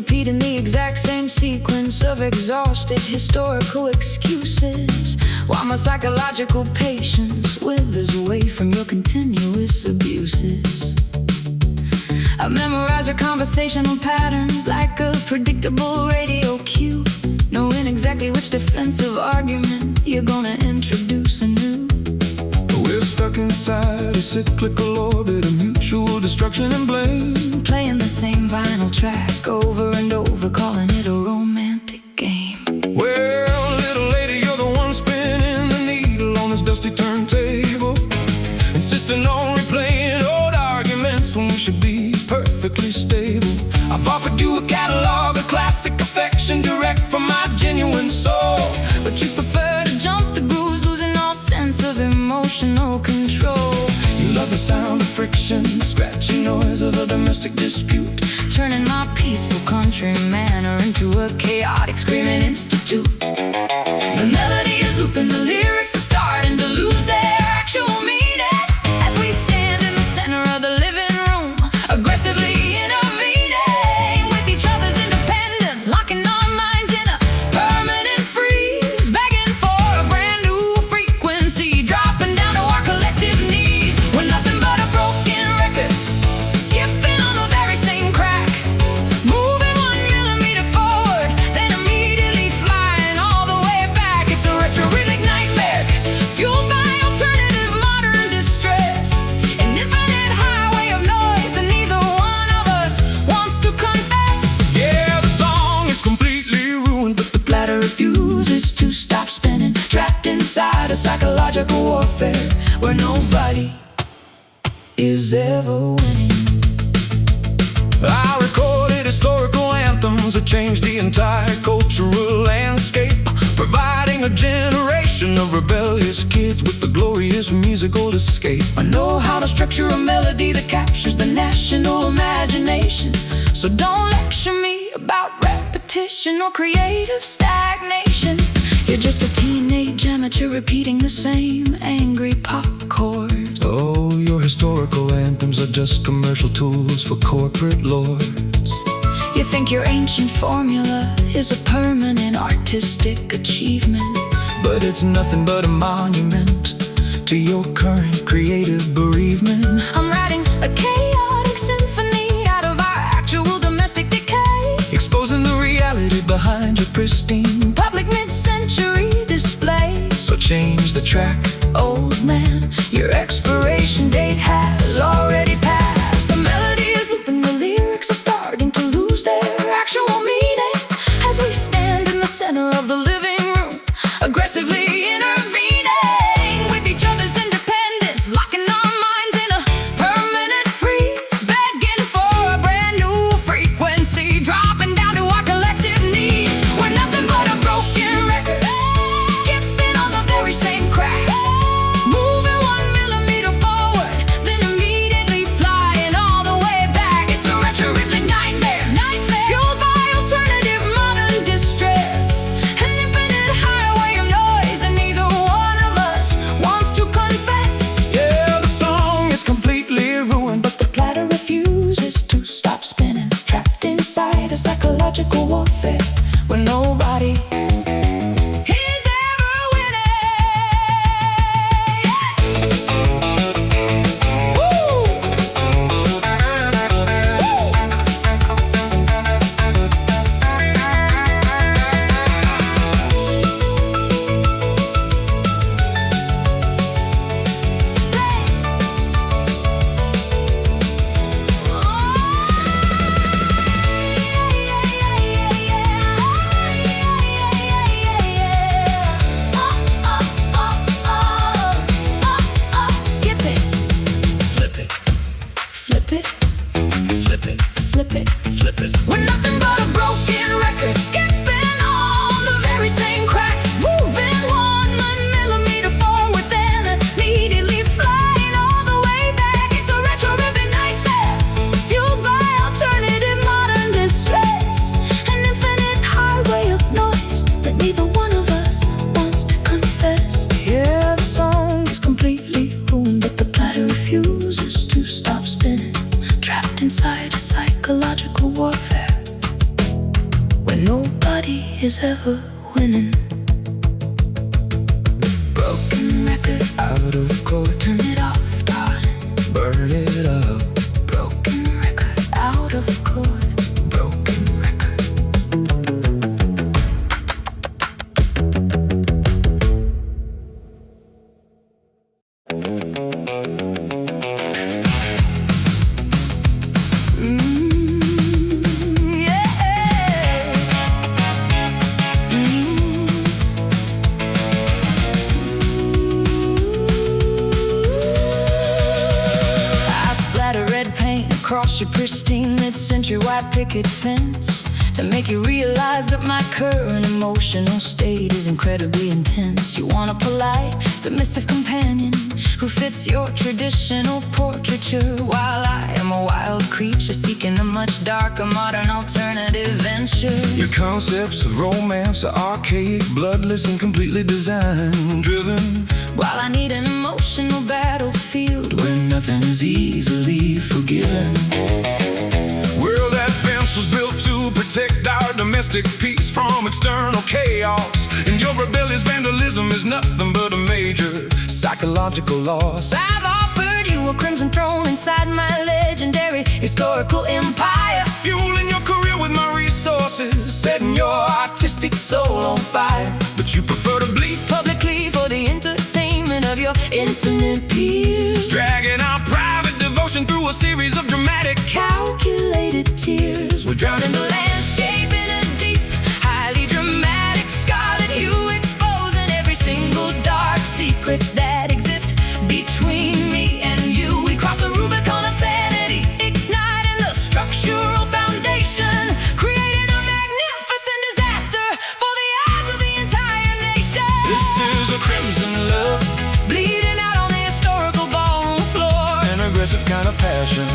repeating the exact same sequence of exhausted historical excuses, while my psychological patience withers away from your continuous abuses. I memorize your conversational patterns like a predictable radio cue, knowing exactly which defensive argument you're gonna introduce anew. We're stuck inside a cyclical orbit of mutual destruction and blame, playing the same vinyl track over and over, calling it a romantic game. Well, little lady, you're the one spinning the needle on this dusty turntable, insisting on replaying old arguments when we should be perfectly stable. I've offered you a catalog of classic affection direct from my genuine soul, but you prefer to jump the grooves, losing all sense of emotional control. You love the sound of friction, scratchy noise of a domestic dispute, turning my peaceful country manor into a chaotic screaming institute. The melody is looping, the lyrics are starting to lose their actual meaning, as we stand in the center of the living room, aggressively intervening with each other's independence, locking our minds in a permanent freeze, begging for a brand new frequency, dropping down to our collective knees. We're nothing but a broken record, skipping on the very same crack, moving 1 millimeter forward, then immediately flying all the way back. It's a retro-rhythmic nightmare, fueled by alternative modern distress, an infinite highway of noise that neither one of us wants to confess. Yeah, the song is completely ruined, but the Bladder refuses to stop spinning, trapped inside a psychological warfare where nobody is ever winning. I recorded historical anthems that changed the entire cultural landscape, providing a generation of rebellious kids with the glorious musical escape. I know how to structure a melody that captures the national imagination, so don't lecture me about repetition or creative stagnation. You're just a teenage amateur repeating the same angry pop chords. Oh, your historical anthems are just commercial tools for corporate lords. You think your ancient formula is a permanent artistic achievement, But it's nothing but a monument to your current creative bereavement. I'm writing a chaotic symphony out of our actual domestic decay, Exposing the reality behind your pristine. public mid-century display. So change the track. Old man, your expiration date has already passed. The melody is looping, the lyrics are starting to lose their actual meaning, as we stand in the center of the living room, aggressively intervening with each other's independence, locking our minds in a permanent freeze, begging for a brand new frequency, dropping down to our collective knees. We're nothing but a broken record, skipping on the very same crack, moving 1 millimeter is ever winning. Broken record, Out of court, turn it off, darling. burn it up. Broken record, out of court. Broken record. Across your pristine mid-century white picket fence to make you realize that my current emotional state is incredibly intense. You want a polite, submissive companion who fits your traditional portraiture, while I am a wild creature seeking a much darker, modern alternative venture. Your concepts of romance are archaic, bloodless, and completely design-driven, while I need an emotional battlefield where nothing is easily forgiven. Well, that fence was built to protect our domestic peace from external chaos, and your rebellious vandalism is nothing but a major psychological loss. I've offered you a crimson throne inside my legendary historical empire, Fueling your career with my resources, setting your artistic soul on fire. But you prefer to bleed publicly for the entertainment of your intimate peers, dragging our private devotion through a series of dramatic, calculated tears. we're drowning The landscape in a deep, highly dramatic scarlet hue, exposing every single dark secret that exists between me and you. We cross the Rubicon of sanity, igniting the structural foundation, creating a magnificent disaster for the eyes of the entire nation. This is a crimson love, Bleeding out on the historical ballroom floor, an aggressive kind of passion.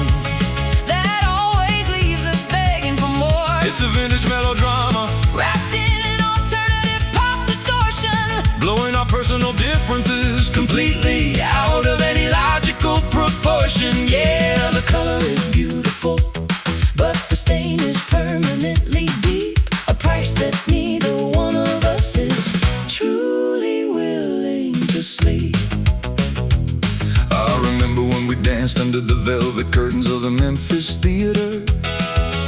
that always leaves us begging for more. It's a vintage melodrama, Wrapped in an alternative pop distortion, blowing our personal differences completely out of any logical proportion. Yeah, the color is beautiful, but the stain is permanently deep, a price that neither one of us is truly willing to sleep. I remember when we danced under the velvet curtains of the Memphis Theater.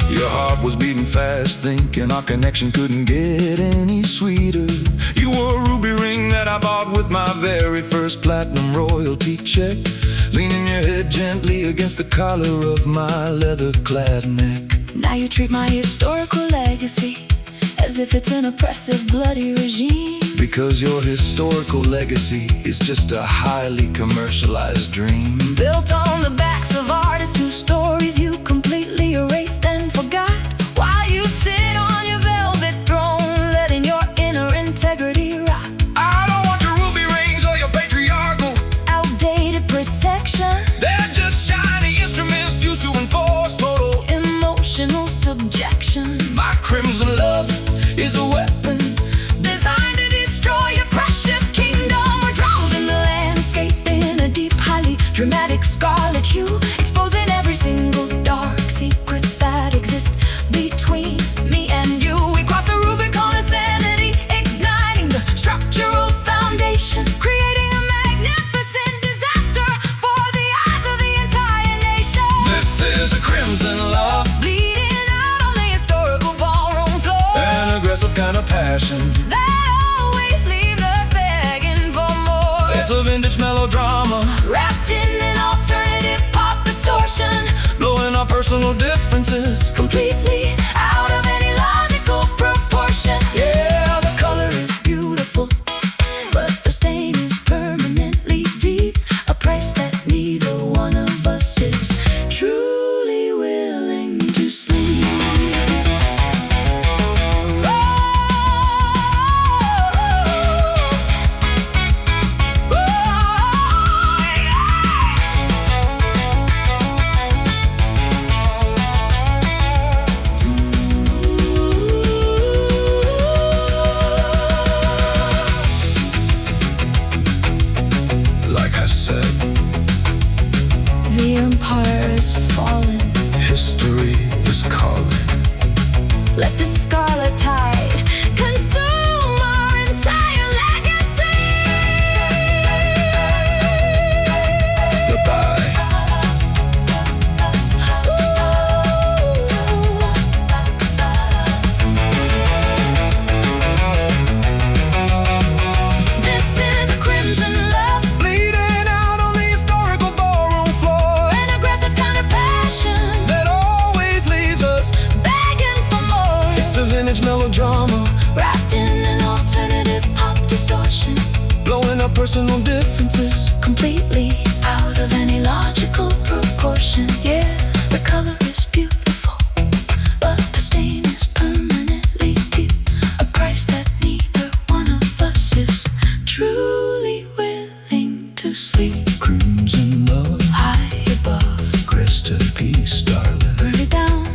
Your heart was beating fast, thinking our connection couldn't get any sweeter. You wore a ruby ring that I bought with my very first platinum royalty check, leaning your head gently against the collar of my leather-clad neck. Now you treat my historical legacy as if it's an oppressive, bloody regime, Because your historical legacy is just a highly commercialized dream, built on the backs of artists whose stories you completely erased and forgot, while you sit on your velvet throne, letting your inner integrity rot. I don't want your ruby rings or your patriarchal, Outdated protection, they're just shiny instruments used to enforce total. emotional subjection. My crimson love is a weapon Designed to destroy your precious kingdom. We're drowned in the landscape in a deep, highly dramatic scarlet hue, exposing every single dark secret that exists between me and you. We cross the Rubicon of sanity, igniting the structural foundation, creating a magnificent disaster for the eyes of the entire nation. This is a crimson love, Bleeding out on the historical ballroom floor, an aggressive kind of passion. that always leaves us begging for more. It's a vintage melodrama, Wrapped in an alternative pop distortion, blowing our personal differences completely out of any logical proportion. Yeah, The color is beautiful, but the stain is permanently deep, a price that neither one of us is truly willing to sleep. Oh, personal differences, completely out of any logical proportion. Yeah, the color is beautiful, but the stain is permanently deep. A price that neither one of us is truly willing to sleep. crimson love, High above, crystal peace, darling. burn it down.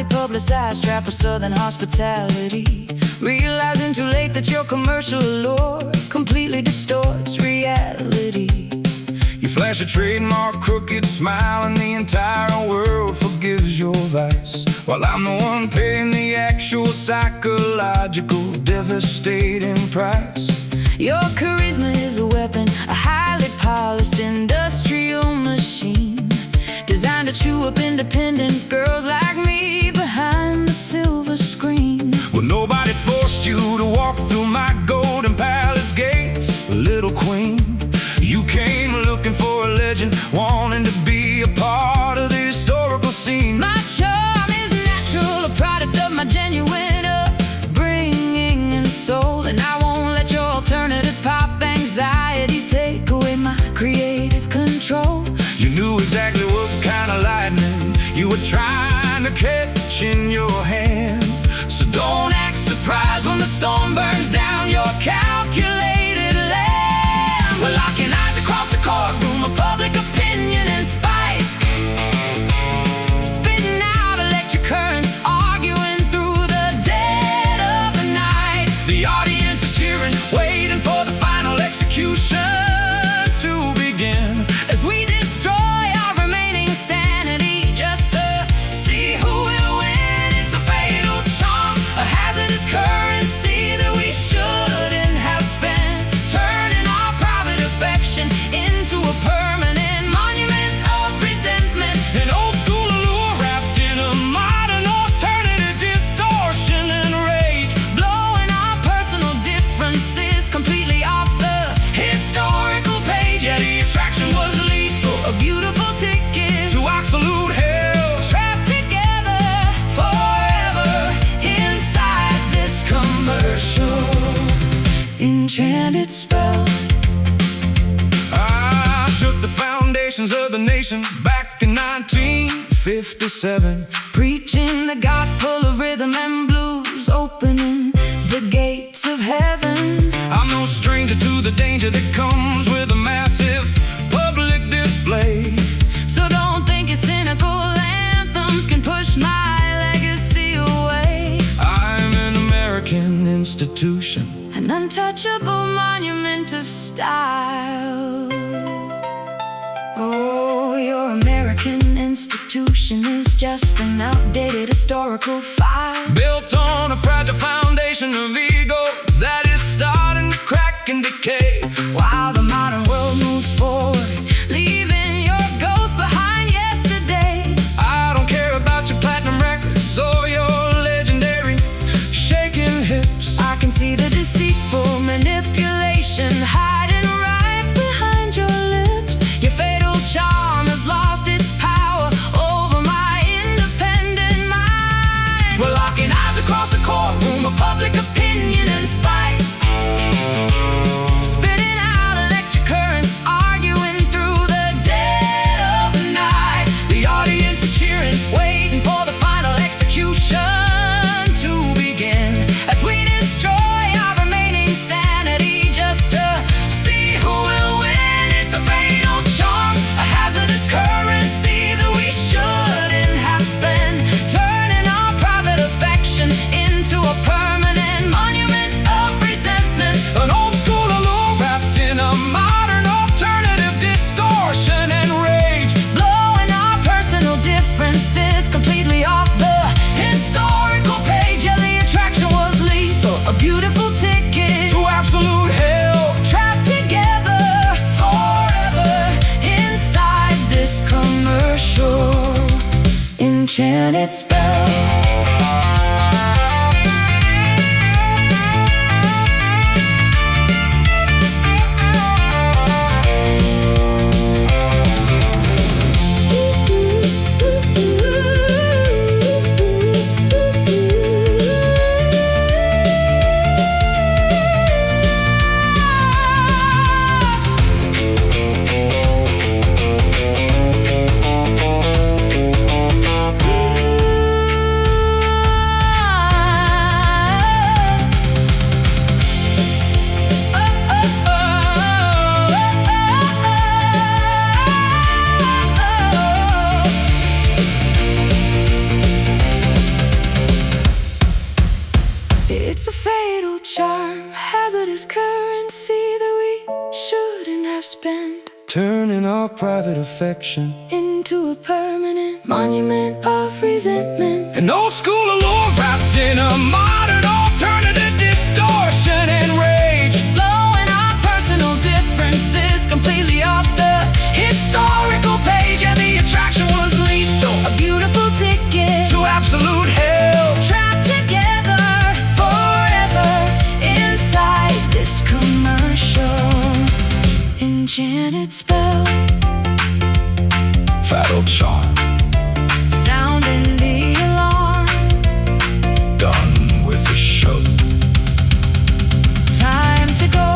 Publicized trap of southern hospitality, realizing too late that your commercial allure completely distorts reality. You flash a trademark crooked smile and the entire world forgives your vice, while I'm the one paying the actual psychological devastating price. Your charisma is a weapon, a highly polished industrial machine, designed to chew up independent girls like me behind the silver screen. Well, nobody forced you to walk through my golden palace gates, little queen. You came looking for a legend, wanting to be a part of the historical scene. My charm is natural, a product of my genuine upbringing and soul, and I won't let your alternative pop anxieties take away my creative control. You knew exactly what kind of lightning you were trying to catch in your hand, so don't act surprised when the storm burns down your calculated land. We're locking eyes across the courtroom of public opinion and spite, spitting out electric currents, arguing through the dead of the night. The audience is cheering, waiting for the final execution to begin, as we destroy our remaining sanity just to see who will win. It's a fatal charm, a hazardous currency that we shouldn't have spent, turning our private affection into a permanent monument of resentment. an old school allure wrapped in a modern alternative distortion and rage, Blowing our personal differences completely off the historical page. yeah, the attraction was lethal A beautiful ticket to absolute hell. trapped together forever inside this commercial enchanted spell. I shook the foundations of the nation back in 1957. Preaching the gospel of rhythm and blues, opening the gates of heaven. I'm no stranger to the danger that comes with a massive public display. So don't think your cynical anthems can push my legacy away. I'm an American institution, An untouchable monument of style. Oh, your American institution is just an outdated historical file, built on a fragile foundation of ego that is starting to crack and decay. while the modern world moves forward, leaving your ghost behind yesterday. I don't care about your platinum records or your legendary shaking hips. I can see the deceitful manipulation hiding right behind your lips. Your fatal charm has lost its power over my independent mind. We're locking eyes across the courtroom of public opinion and spite, spitting out electric currents, arguing through the dead of the night. The audience is cheering, Waiting for the final execution to begin, as we destroy our remaining sanity just to see who will win. It's a fatal charm, a hazardous currency that we shouldn't have spent, turning our private affection into a permanent monument of resentment. an old school allure wrapped in a modern alternative distortion and rage. Blowing our personal differences completely enchanted spell. It's a fatal charm, hazardous currency that we shouldn't have spent, turning our private affection into a permanent monument of resentment. an old school allure wrapped in a modern alternative distortion and rage, Blowing our personal differences completely off the historical page. Yeah, the attraction was lethal, a beautiful ticket to absolute hell. trapped together forever inside this commercial enchanted spell. Fatal charm, Sounding the alarm, done with the show. time to go.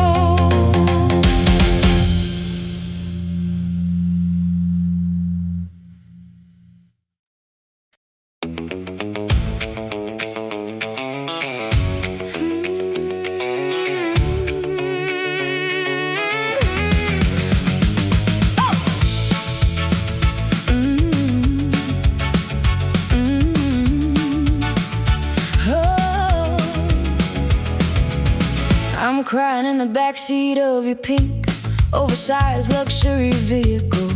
I'm crying in the backseat of your pink, oversized luxury vehicle,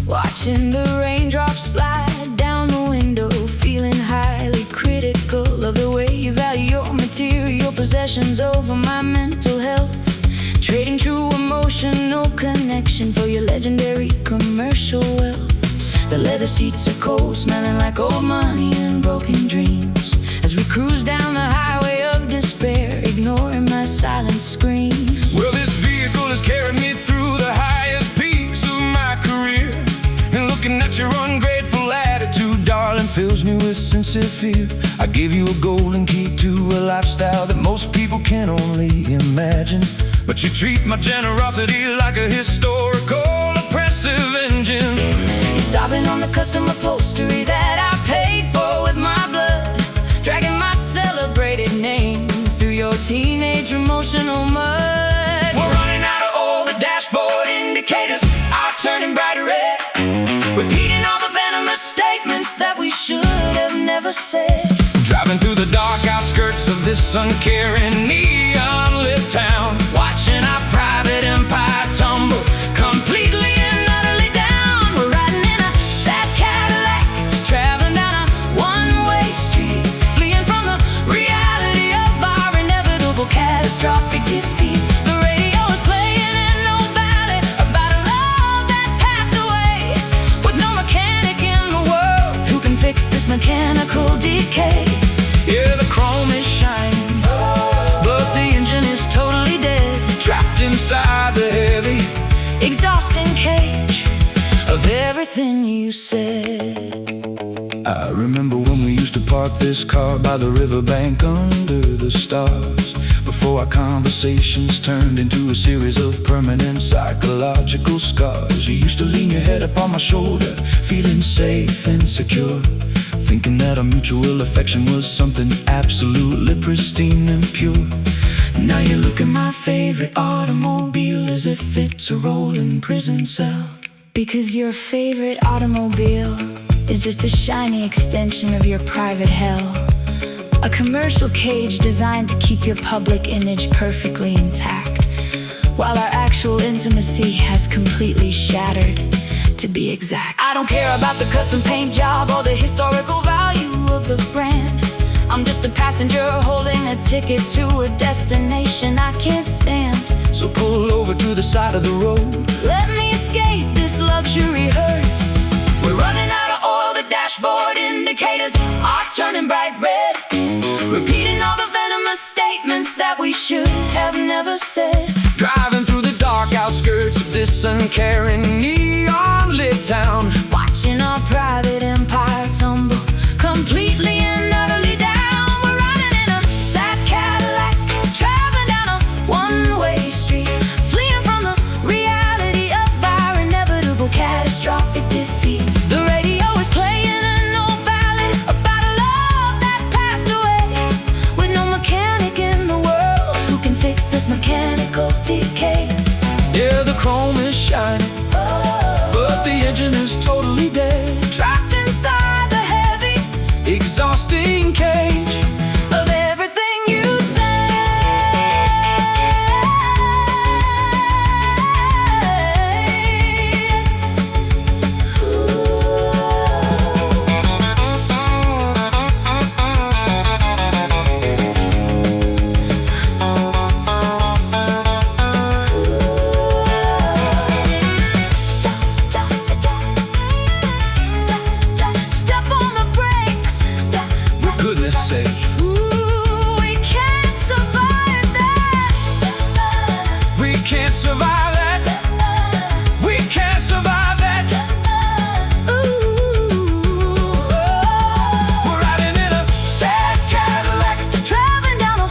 watching the raindrops slide down the window, feeling highly critical of the way you value your material possessions over my mental health, trading true emotional connection for your legendary commercial wealth. The leather seats are cold, smelling like old money and broken dreams, as we cruise down the highway of despair, ignoring my silent scream. Well, this vehicle has carried me through the highest peaks of my career, and looking at your ungrateful attitude, darling, fills me with sincere fear. I gave you a golden key to a lifestyle that most people can only imagine, but you treat my generosity like a historical, oppressive engine. You're sobbing on the custom upholstery that I paid for with my blood, dragging my celebrated name through your teenage emotional mud. We're running out of oil, the dashboard indicators are turning bright red, Repeating all the venomous statements that we should have never said. driving through the dark outskirts of this uncaring, neon-lit town, watching our private empire tumble completely and utterly down. We're riding in a sad Cadillac, traveling down a one-way street, fleeing from the reality of our inevitable catastrophic defeat. The radio is playing an old ballad about a love that passed away, with no mechanic in the world who can fix this mechanical decay. Yeah, the chrome is shining, but the engine is totally dead, trapped inside the heavy, Exhausting cage of everything you said. I remember when we used to park this car by the riverbank under the stars, before our conversations turned into a series of permanent psychological scars. You used to lean your head upon my shoulder, feeling safe and secure, thinking that our mutual affection was something absolutely pristine and pure. Now you look at my favorite automobile as if it's a rolling prison cell, Because your favorite automobile is just a shiny extension of your private hell. A commercial cage designed to keep your public image perfectly intact, while our actual intimacy has completely shattered, to be exact. I don't care about the custom paint job or the historical value of the brand. I'm just a passenger holding a ticket to a destination I can't stand. so pull over to the side of the road. Let me escape this luxury hearse. We're running out of oil, the dashboard indicators are turning bright red, repeating all the venomous statements that we should have never said. Driving through the dark outskirts of this uncaring, neon-lit town, watching our private empire tumble completely and utterly down. We're riding in a sad Cadillac, traveling down a one-way street, fleeing from the reality of our inevitable catastrophic defeat. The radio is playing an old ballad about a love that passed away, with no mechanic in the world who can fix this mechanical decay. Yeah, the chrome is shining, but the engine is totally dead, Trapped inside the heavy, exhausting cage of everything you say. Step on the brakes. for goodness sake. Ooh, we can't survive that. We can't survive that. We can't survive that. We're riding in a sad Cadillac, Traveling down a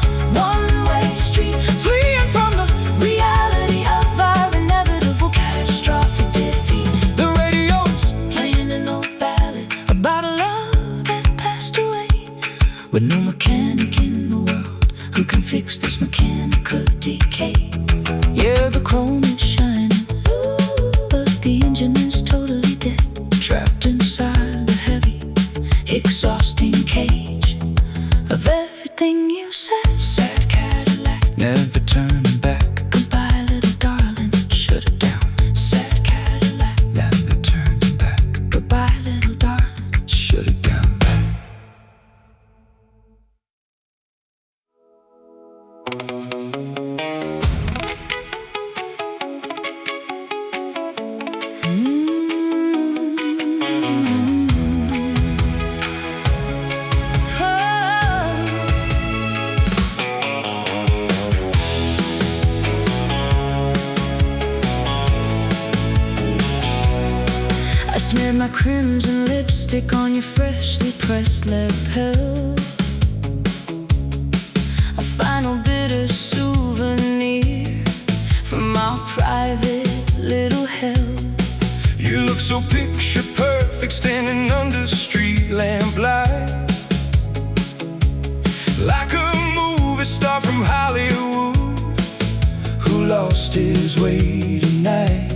one-way street, fleeing from the reality of our inevitable catastrophic defeat. the radios, Playing an old ballad about a love that passed away, with no mechanic in the world who can fix this mechanical decay. yeah, the chrome is shining, But the engine is totally dead, trapped inside the heavy, exhausting cage of everything you said. Sad Cadillac, never turning back. goodbye little darling, shut it down. Sad Cadillac, Never turning back. goodbye little darling. Shut it down. I smeared my crimson lipstick on your freshly pressed lapel, a final bitter souvenir from our private little hell. You look so picture perfect, standing under street lamplight, like a movie star from Hollywood who lost his way tonight.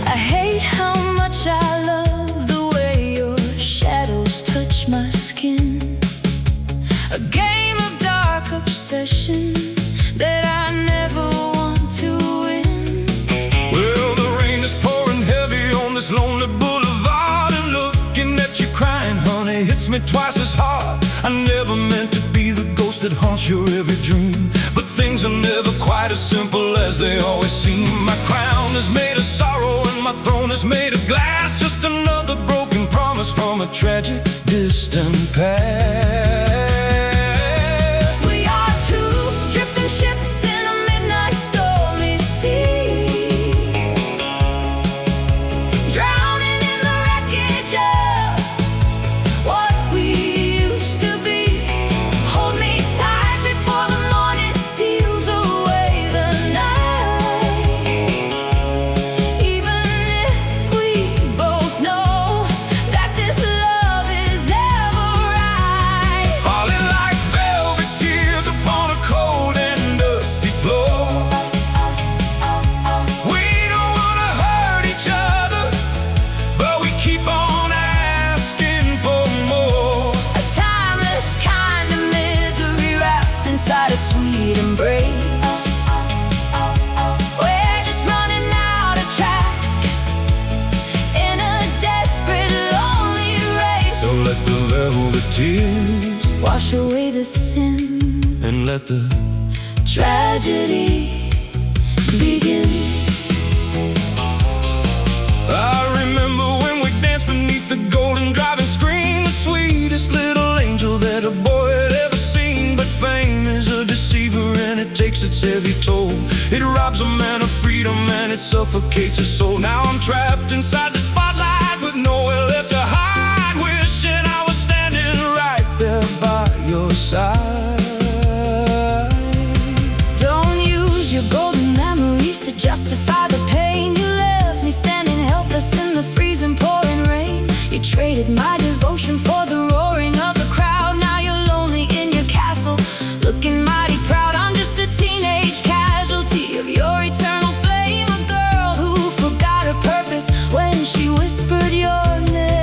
I hate how much I love the way your shadows touch my skin, a game of dark obsession that I never want to win. Well, the rain is pouring heavy on this lonely boulevard, and looking at you crying, honey, hits me twice as hard. I never meant to be the ghost that haunts your every dream, but things are never quite as simple as they always seem. My crown is made of sorrow and my throne is made of glass, just another broken promise from a tragic distant past. We are two drifting ships in a midnight stormy sea, drowning in the wreckage of what we used to be. Hold me tight before the morning steals away the night, even if we both know that this love is never right. Falling like velvet tears upon a cold and dusty floor. We don't want to hurt each other, but we keep on asking for more. A timeless kind of misery wrapped inside a sweet embrace. We're just running out of track in a desperate, lonely race. So let the velvet tears Wash away the sin, and let the tragedy begin. I remember when we danced beneath the golden takes its heavy toll. It robs a man of freedom and it suffocates his soul. Now I'm trapped inside the spotlight with nowhere left to hide, wishing I was standing right there by your side. Don't use your golden memories to justify the pain. You left me standing helpless in the freezing pouring rain. You traded my devotion for the roaring of the crowd. Now you're lonely in your castle, looking mighty proud. I'm just a teenage casualty of your eternal flame, a girl who forgot her purpose when she whispered your name.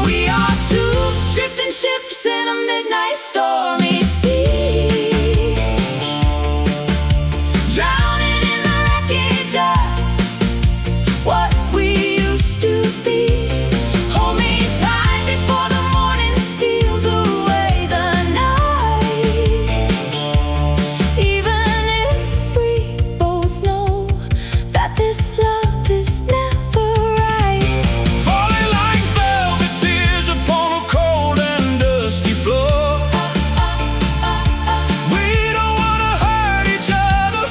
We are two drifting ships in a midnight stormy sea, drowning in the wreckage of what we used to be. Hold me tight before the morning steals away the night. Even if we both know that this love is never right. Falling like velvet tears upon a cold and dusty floor. We don't wanna hurt each other,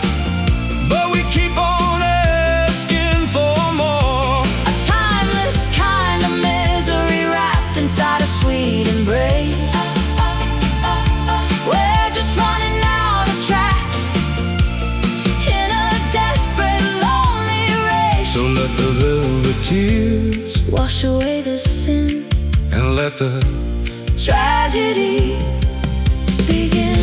but we keep on asking for more. A timeless kind of misery wrapped inside a sweet embrace. We're just running out of track in a desperate, lonely race. So let the velvet tears Wash away the sin, and let the tragedy begin.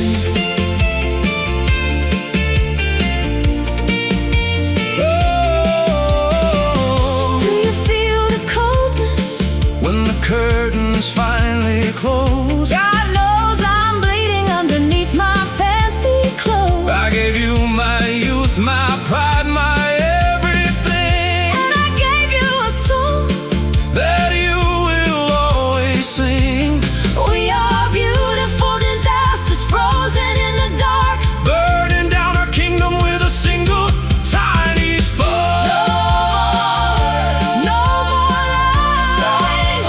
Do you feel the coldness? when the curtains finally close. God knows I'm bleeding underneath my fancy clothes. I gave you my youth, my pride, my everything, And I gave you a song. that you will always sing. We are beautiful disasters frozen in the dark. Burning down our kingdom with a single tiny spark. No more lies.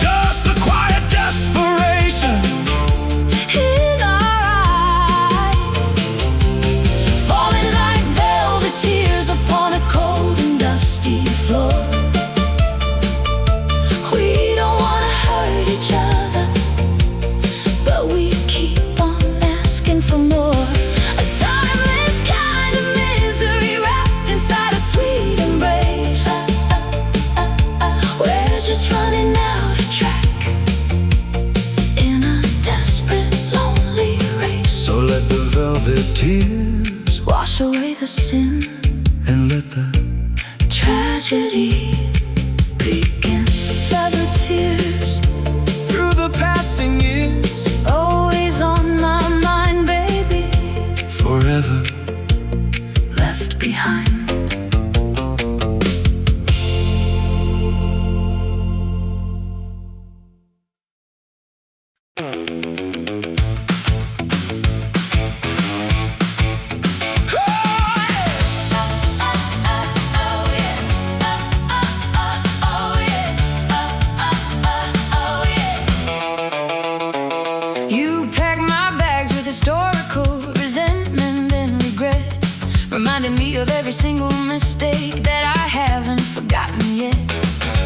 Just the quiet desperation. In our eyes, falling like velvet tears upon a cold and dusty floor. We don't wanna hurt each other, but we keep on asking for more. A timeless kind of misery wrapped inside a sweet embrace. We're just running out of track in a desperate, lonely race. So let the velvet tears Wash away the sin, and let the tragedy begin. Velvet tears, through the passing years, always on my mind, baby, forever. left behind. You packed my bags with historical resentment and regret, reminding me of every single mistake that I haven't forgotten yet.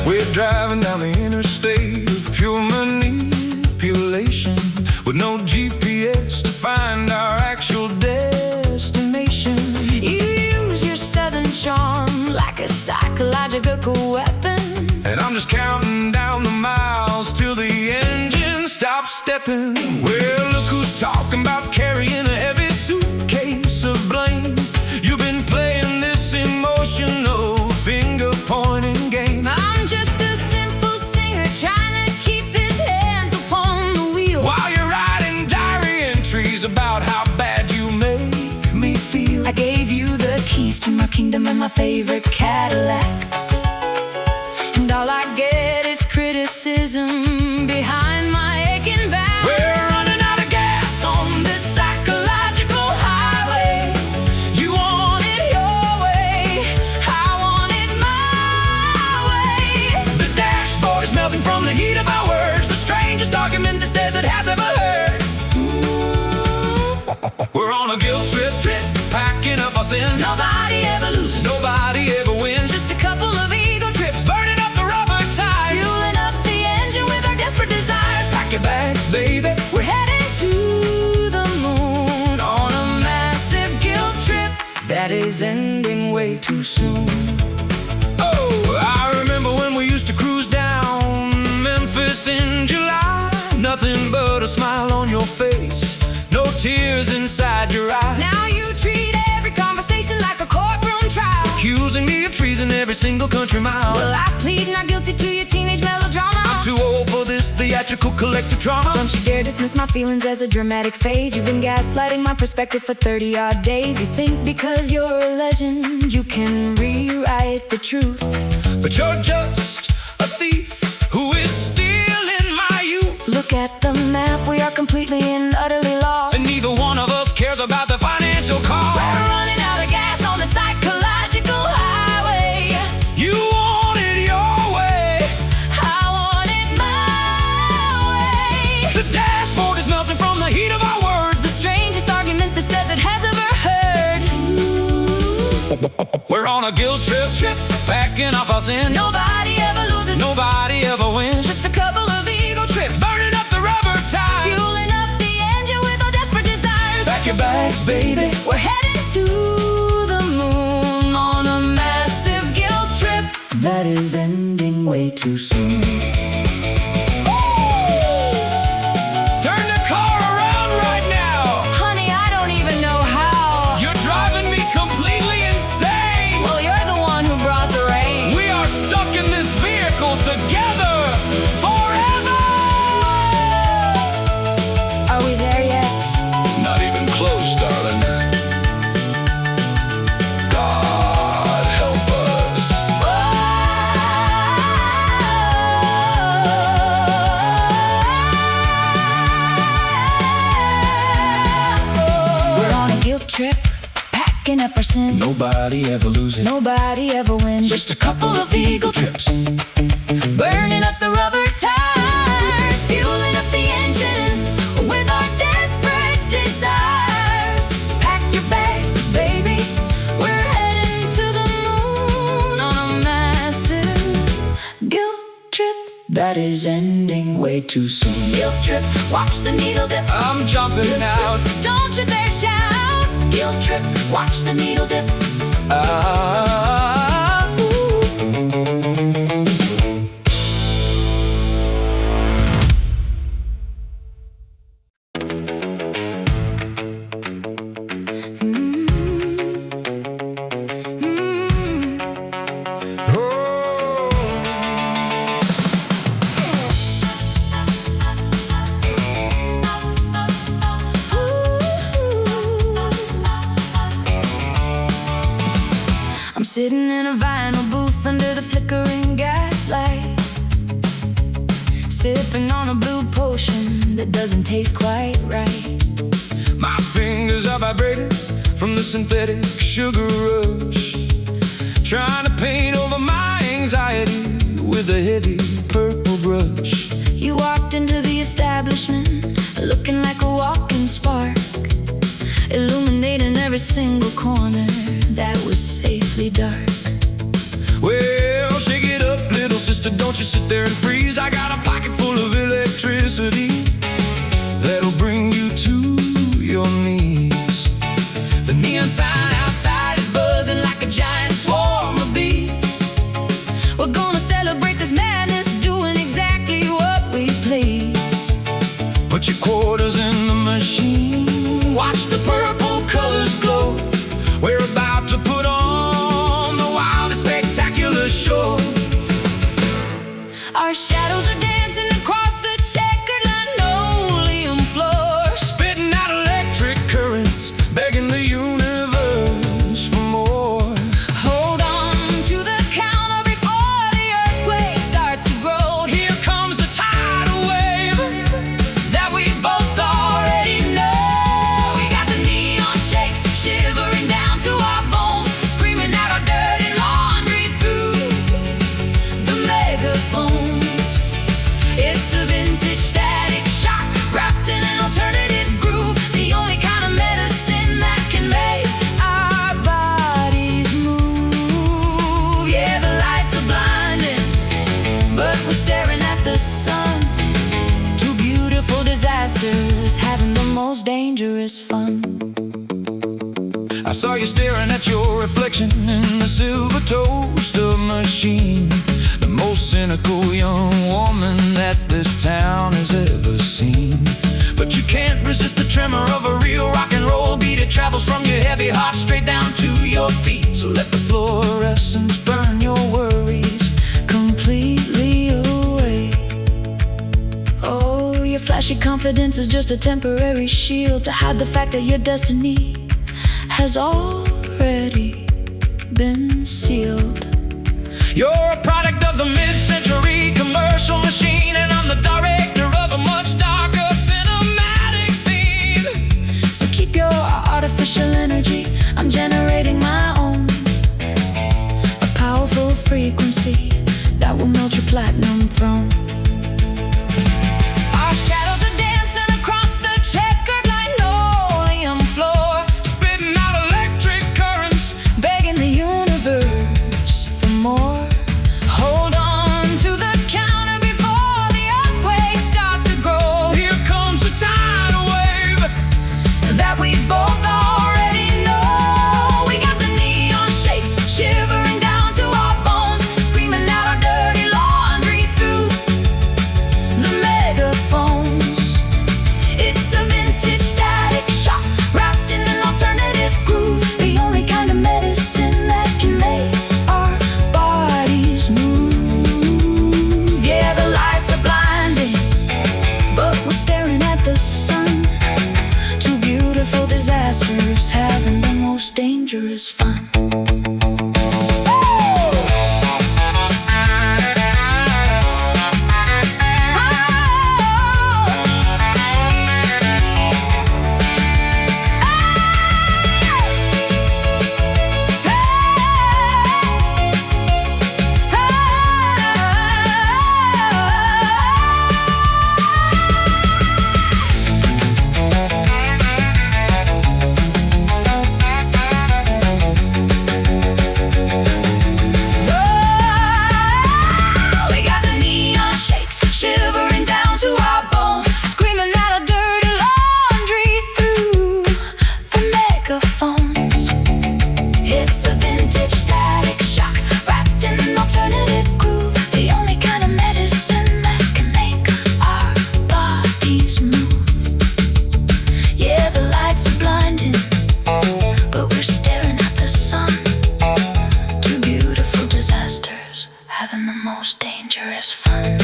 We're driving down the interstate with pure manipulation, with no GPS to find our actual destination. You use your southern charm like a psychological weapon. And I'm just counting down the miles till the engine stops stepping. Well, look who's talking about carrying a heavy suitcase of blame. You've been playing this emotional finger-pointing game. I'm just a simple singer trying to keep his hands upon the wheel. While you're writing diary entries about how bad you make me feel. I gave you the keys to my kingdom and my favorite Cadillac, and all I get is criticism behind my aching back. We're running out of gas on this psychological highway. You want it your way, I want it my way. The dashboard is melting from the heat of our words, the strangest argument this desert has ever heard. Ooh, We're on a guilt trip, packing up our sins. Nobody ever loses, Nobody ever wins. just a couple of ego trips, Burning up the rubber tires, fueling up the engine with our desperate desires. pack your bags, baby. We're heading to the moon on a massive guilt trip that is ending way too soon. Oh, I remember when we used to cruise down Memphis in July. Nothing but a smile on your face, no tears inside your eyes. Now you treat every conversation like a courtroom trial, Accusing me of treason every single country mile. well, I plead not guilty to your teenage melodrama. I'm too old for this theatrical collective trauma. Don't you dare dismiss my feelings as a dramatic phase. You've been gaslighting my perspective for 30-odd days. You think because you're a legend you can rewrite the truth, But you're just a thief who is stealing my youth. Look at the map, we are completely and utterly lost. And neither one of us cares about the financial cost. We're running out of gas on the psychological highway. You want it your way, I want it my way. the dashboard is melting from the heat of our words. The strangest argument this desert has ever heard. We're on a guilt trip, packing up our sin. Nobody ever loses, Nobody ever wins. just a couple of ego trips, Burning up the rubber tires, fueling up the engine with our desperate desires. pack your bags, baby. We're heading to the moon on a massive guilt trip that is ending way too soon. Turn the car around right now. Honey, I don't even know how. You're driving me completely insane. Well, you're the one who brought the rain. We are stuck in this vehicle together forever. Are we there yet? Not even close, darling. God help us. We're on a guilt trip, packing up our sin. Nobody ever loses, Nobody ever wins, just a couple of ego trips. burning up the rubber tires, fueling up the engine with our desperate desires. Pack your bags, baby, we're heading to the moon on a massive guilt trip that is ending way too soon. Guilt trip, watch the needle dip. I'm jumping out. Don't you dare shout. Guilt trip, watch the needle dip. I'm sitting in a vinyl booth under the flickering gaslight, sipping on a blue potion that doesn't taste quite right. My fingers are vibrating from the synthetic sugar rush, trying to paint over my anxiety with a heavy purple brush. You walked into the establishment looking like a walking spark, illuminating every single corner that was safely dark. Well, shake it up, little sister, don't you sit there and freeze. I got a pocket full of electricity that'll bring you to your knees. The neon sign outside is buzzing like a giant swarm of bees. We're gonna celebrate this madness, doing exactly what we please. Put your quarters in the machine, watch the purple colors glow. We're about to put on the wildest spectacular show. Our shadows are dancing across the checkered linoleum floor, Spitting out electric currents, begging the universe for more. hold on to the counter before the earthquake starts to grow. Here comes the tidal wave that we both already know. We got the neon shakes, most dangerous fun. I saw you staring at your reflection in the silver toaster machine, the most cynical young woman that this town has ever seen. But you can't resist the tremor of a real rock and roll beat. It travels from your heavy heart straight down to your feet. So let the fluorescence burn your worries completely away. Oh, your flashy confidence is just a temporary shield to hide the fact that your destiny has already been sealed. You're a product of the mid-century commercial machine, and I'm the director of a much darker cinematic scene. So keep your artificial energy, I'm generating my own, a powerful frequency that will melt your platinum throne. Our shadows are dancing across the checkered linoleum floor, Spitting out electric currents, begging the universe for more. Hold on to the counter before the earthquake starts to grow. here comes a tidal wave. That we both already know. We got the neon shakes shivering down to our bones, screaming out our dirty laundry through the megaphones. It's a vintage static shock wrapped in an alternative groove, the only kind of medicine that can make our bodies move. Yeah, the lights are blinding, but we're staring at the sun. Two beautiful disasters having the most dangerous fun. We got the neon shakes shivering down to our bones, screaming out our dirty laundry through the megaphones. It's a vintage static shock wrapped in an alternative groove, the only kind of medicine that can make our bodies move. Yeah, the lights are blinding, but we're staring at the sun. Two beautiful disasters having the most dangerous fun.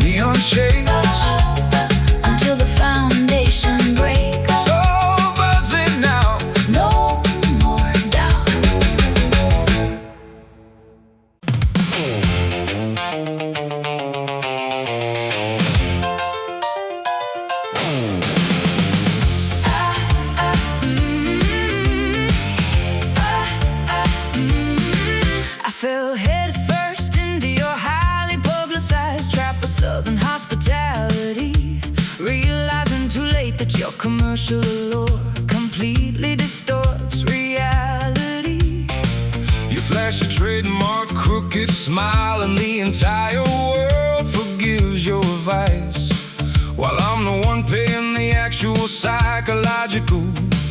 Neon shades, Until the foundation breaks, so buzzing now. no more doubt. I fell head first into your highly publicized trap of southern hospitality, realizing too late that your commercial allure completely distorts reality. You flash a trademark crooked smile, and the entire world forgives your vice, while I'm the one paying the actual psychological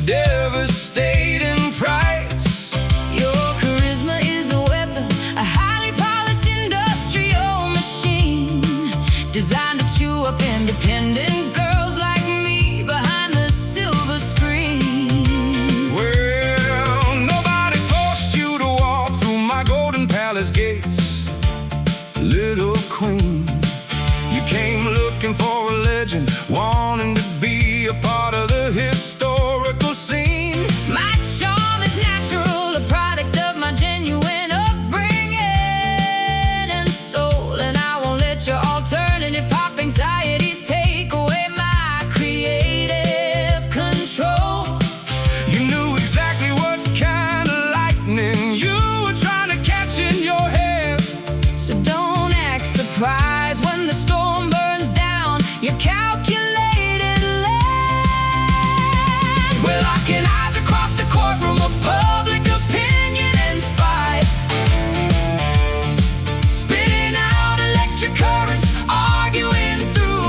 devastating price. Your charisma is a weapon, a highly polished industrial machine, designed to chew up independent girls like me behind the silver screen. Well, nobody forced you to walk through my golden palace gates, little queen. You came looking for a legend, wanting to be a part of the historical scene. My charm is natural, a product of my genuine upbringing and soul, and I won't let your alternative pop anxieties take away my creative control. You knew exactly what kind of lightning you were trying to catch in your head. So don't act surprised when the storm burns down your calculated land. We're locking eyes across the courtroom of public opinion and spite, spitting out electric currents, arguing through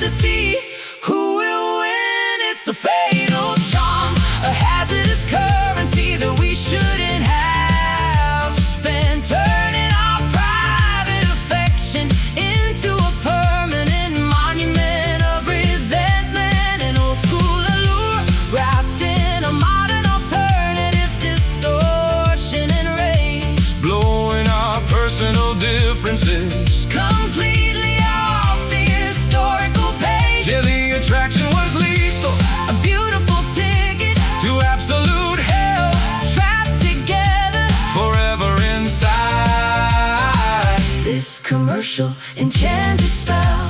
to see who will win. It's a fatal charm, a hazardous currency that we shouldn't have spent, turning our private affection into a permanent monument of resentment, an old school allure wrapped in a modern alternative, distortion and rage, blowing our personal differences completely off the historical page. Yeah, the attraction was lethal, A beautiful ticket to absolute hell, trapped together. forever inside This commercial enchanted spell.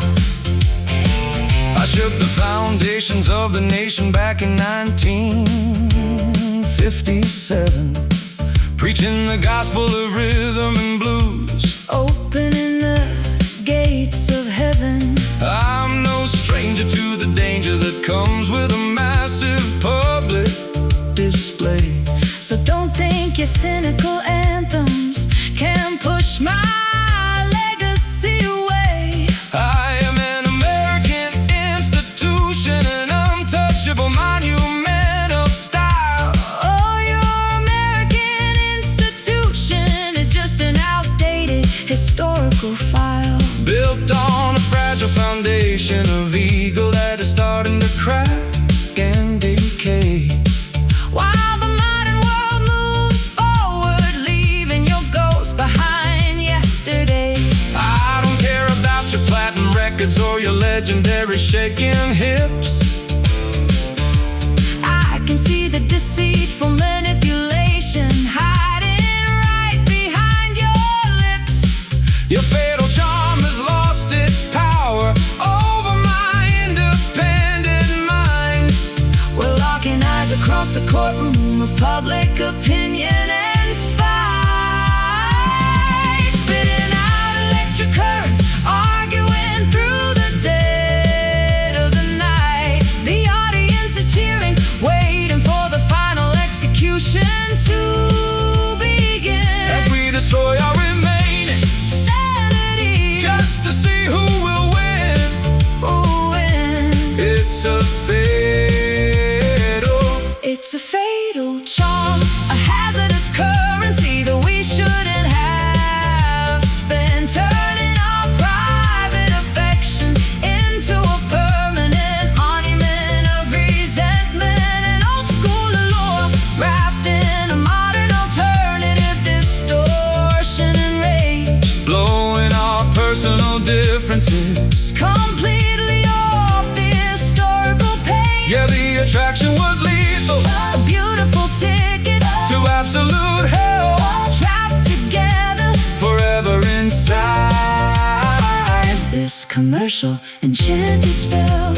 I shook the foundations of the nation back in 1957, preaching the gospel of rhythm and blues, Opening the gates of heaven. I'm no stranger to the danger that comes with a massive public display. So don't think your cynical anthems can push my legacy away. I am an American institution, an untouchable monument of style. Oh, your American institution is just an outdated historical file, Built on a fragile foundation of ego that is starting to crack and decay. while the modern world moves forward, leaving your ghost behind yesterday. I don't care about your platinum records or your legendary shaking hips. I can see the deceitful manipulation hiding right behind your lips. Your fatal charm has lost its power over my independent mind. We're locking eyes across the courtroom of public opinion and spite, spitting out electric currents, arguing through the dead of the night. The audience is cheering, waiting for the final execution to begin. As we destroy our remaining Sanity, just to see who will win. ooh, and It's a it's a fatal charm, a hazardous currency that we shouldn't have spent, turning our private affection into a permanent monument of resentment, an old school allure wrapped in a modern alternative, distortion and rage, blowing our personal differences. completely off the historical page. Yeah, the attraction was lethal, A beautiful ticket to absolute hell, trapped together. forever inside This commercial enchanted spell.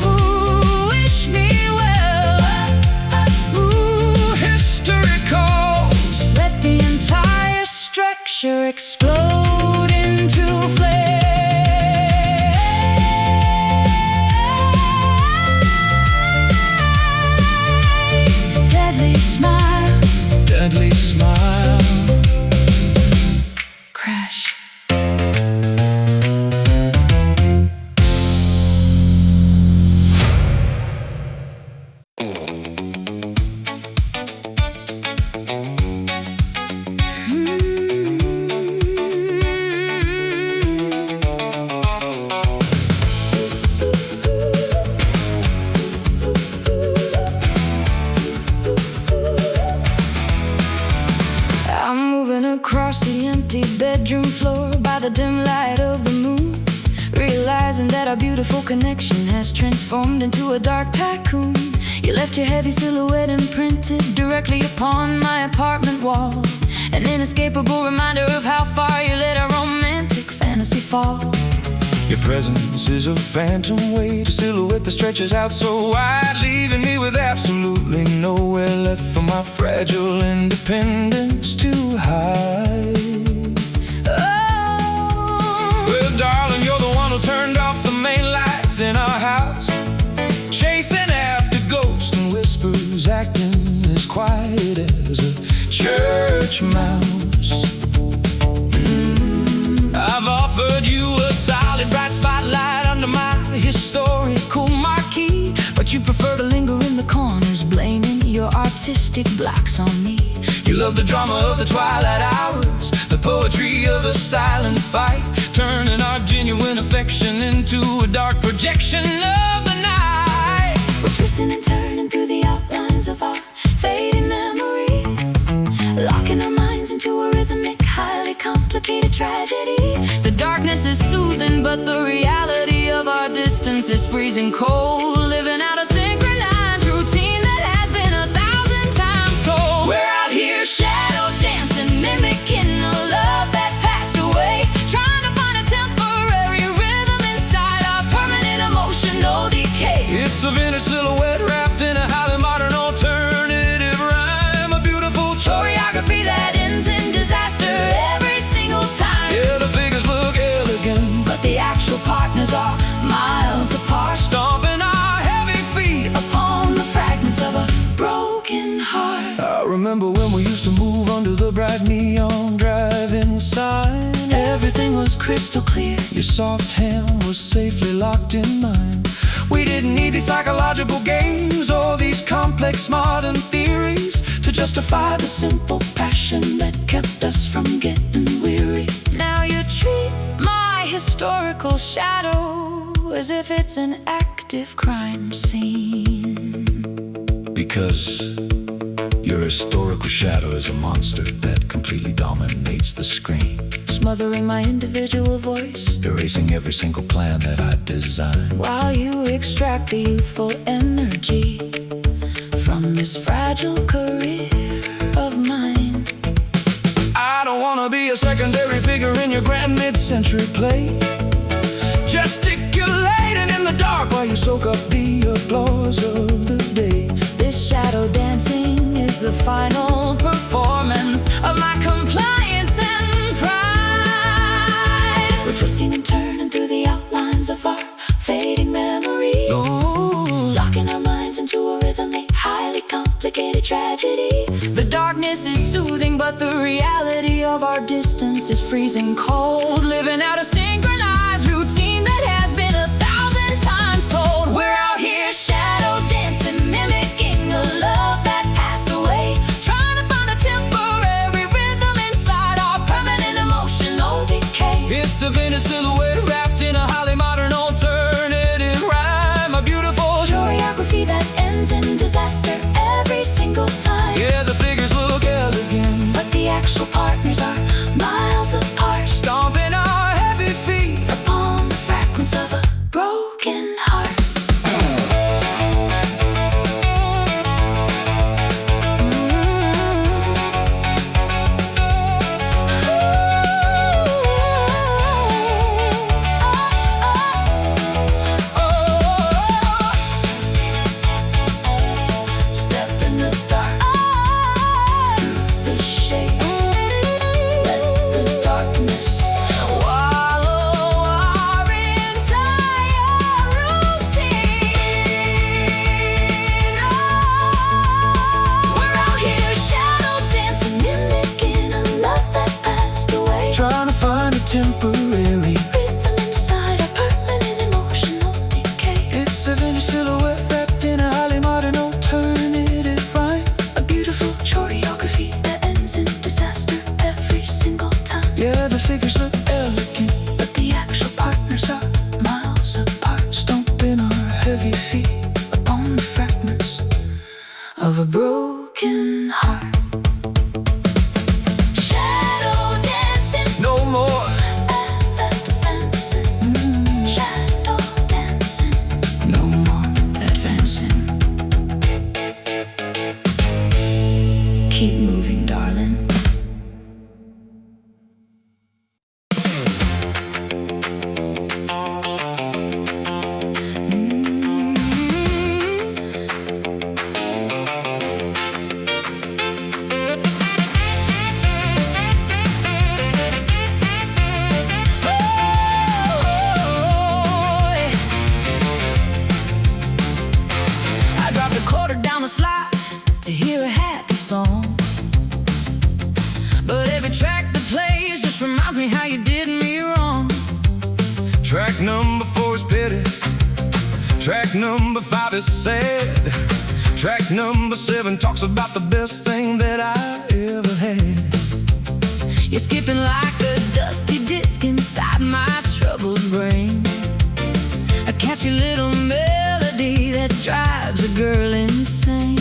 Ooh, wish me well. Ooh, History calls. let the entire structure explode into flame. Deadly smile, Deadly smile. crash. I'm moving across the empty bedroom floor by the dim light of the moon, realizing that our beautiful connection has transformed into a dark tycoon. You left your heavy silhouette imprinted directly upon my apartment wall, an inescapable reminder of how far you let our romantic fantasy fall. Your presence is a phantom weight, a silhouette that stretches out so wide, leaving me with absolutely nowhere left for my fragile independence to hide. Oh, Well, darling, Church Mouse. I've offered you a solid bright spotlight under my historical marquee, but you prefer to linger in the corners, blaming your artistic blocks on me. You love the drama of the twilight hours, the poetry of a silent fight, turning our genuine affection into a dark projection of the night. We're twisting and turning through the outlines of our fading memory, locking our minds into a rhythmic, highly complicated tragedy. The darkness is soothing, but the reality of our distance is freezing cold, living out a synchronized routine that has been 1,000 times told. We're out here shadow dancing, mimicking a love that passed away, trying to find a temporary rhythm inside our permanent emotional decay. It's a vintage silhouette wrapped in a highly modern alternative rhyme, a beautiful choreography that ends in disaster every single time. Yeah, the figures look elegant, but the actual partners are miles apart, stomping our heavy feet upon the fragments of a broken heart. I remember when we used to move under the bright neon drive-in sign. Everything was crystal clear, your soft hand was safely locked in mine. We didn't need these psychological games or these complex modern theories to justify the simple passion that kept us from getting weary. Now you treat my historical shadow as if it's an active crime scene, because your historical shadow is a monster that completely dominates the screen, smothering my individual voice, erasing every single plan that I designed, while you extract the youthful energy from this fragile career of mine. I don't wanna be a secondary figure in your grand mid-century play, gesticulating in the dark while you soak up the applause of the day. This shadow dancing is the final performance of my compliance and pride. We're twisting and turning through the outlines of our fading memory, locking our minds into a rhythmic, highly complicated tragedy. The darkness is soothing, but the reality of our distance is freezing cold, living out a synchronized routine that has been 1,000 times told. We're out here shadow dancing, mimicking a love that passed away, trying to find a temporary rhythm inside our permanent emotional decay. It's a vintage silhouette wrapped in a highly modern alternative rhyme, a beautiful choreography that ends in disaster every single time. Yeah, the figures look elegant, but the actual partners are miles apart, stomping our heavy feet Track number 4 is petty. Track number 5 is sad. Track number 7 talks about the best thing that I ever had. You're skipping like a dusty disc inside my troubled brain, a catchy little melody that drives a girl insane.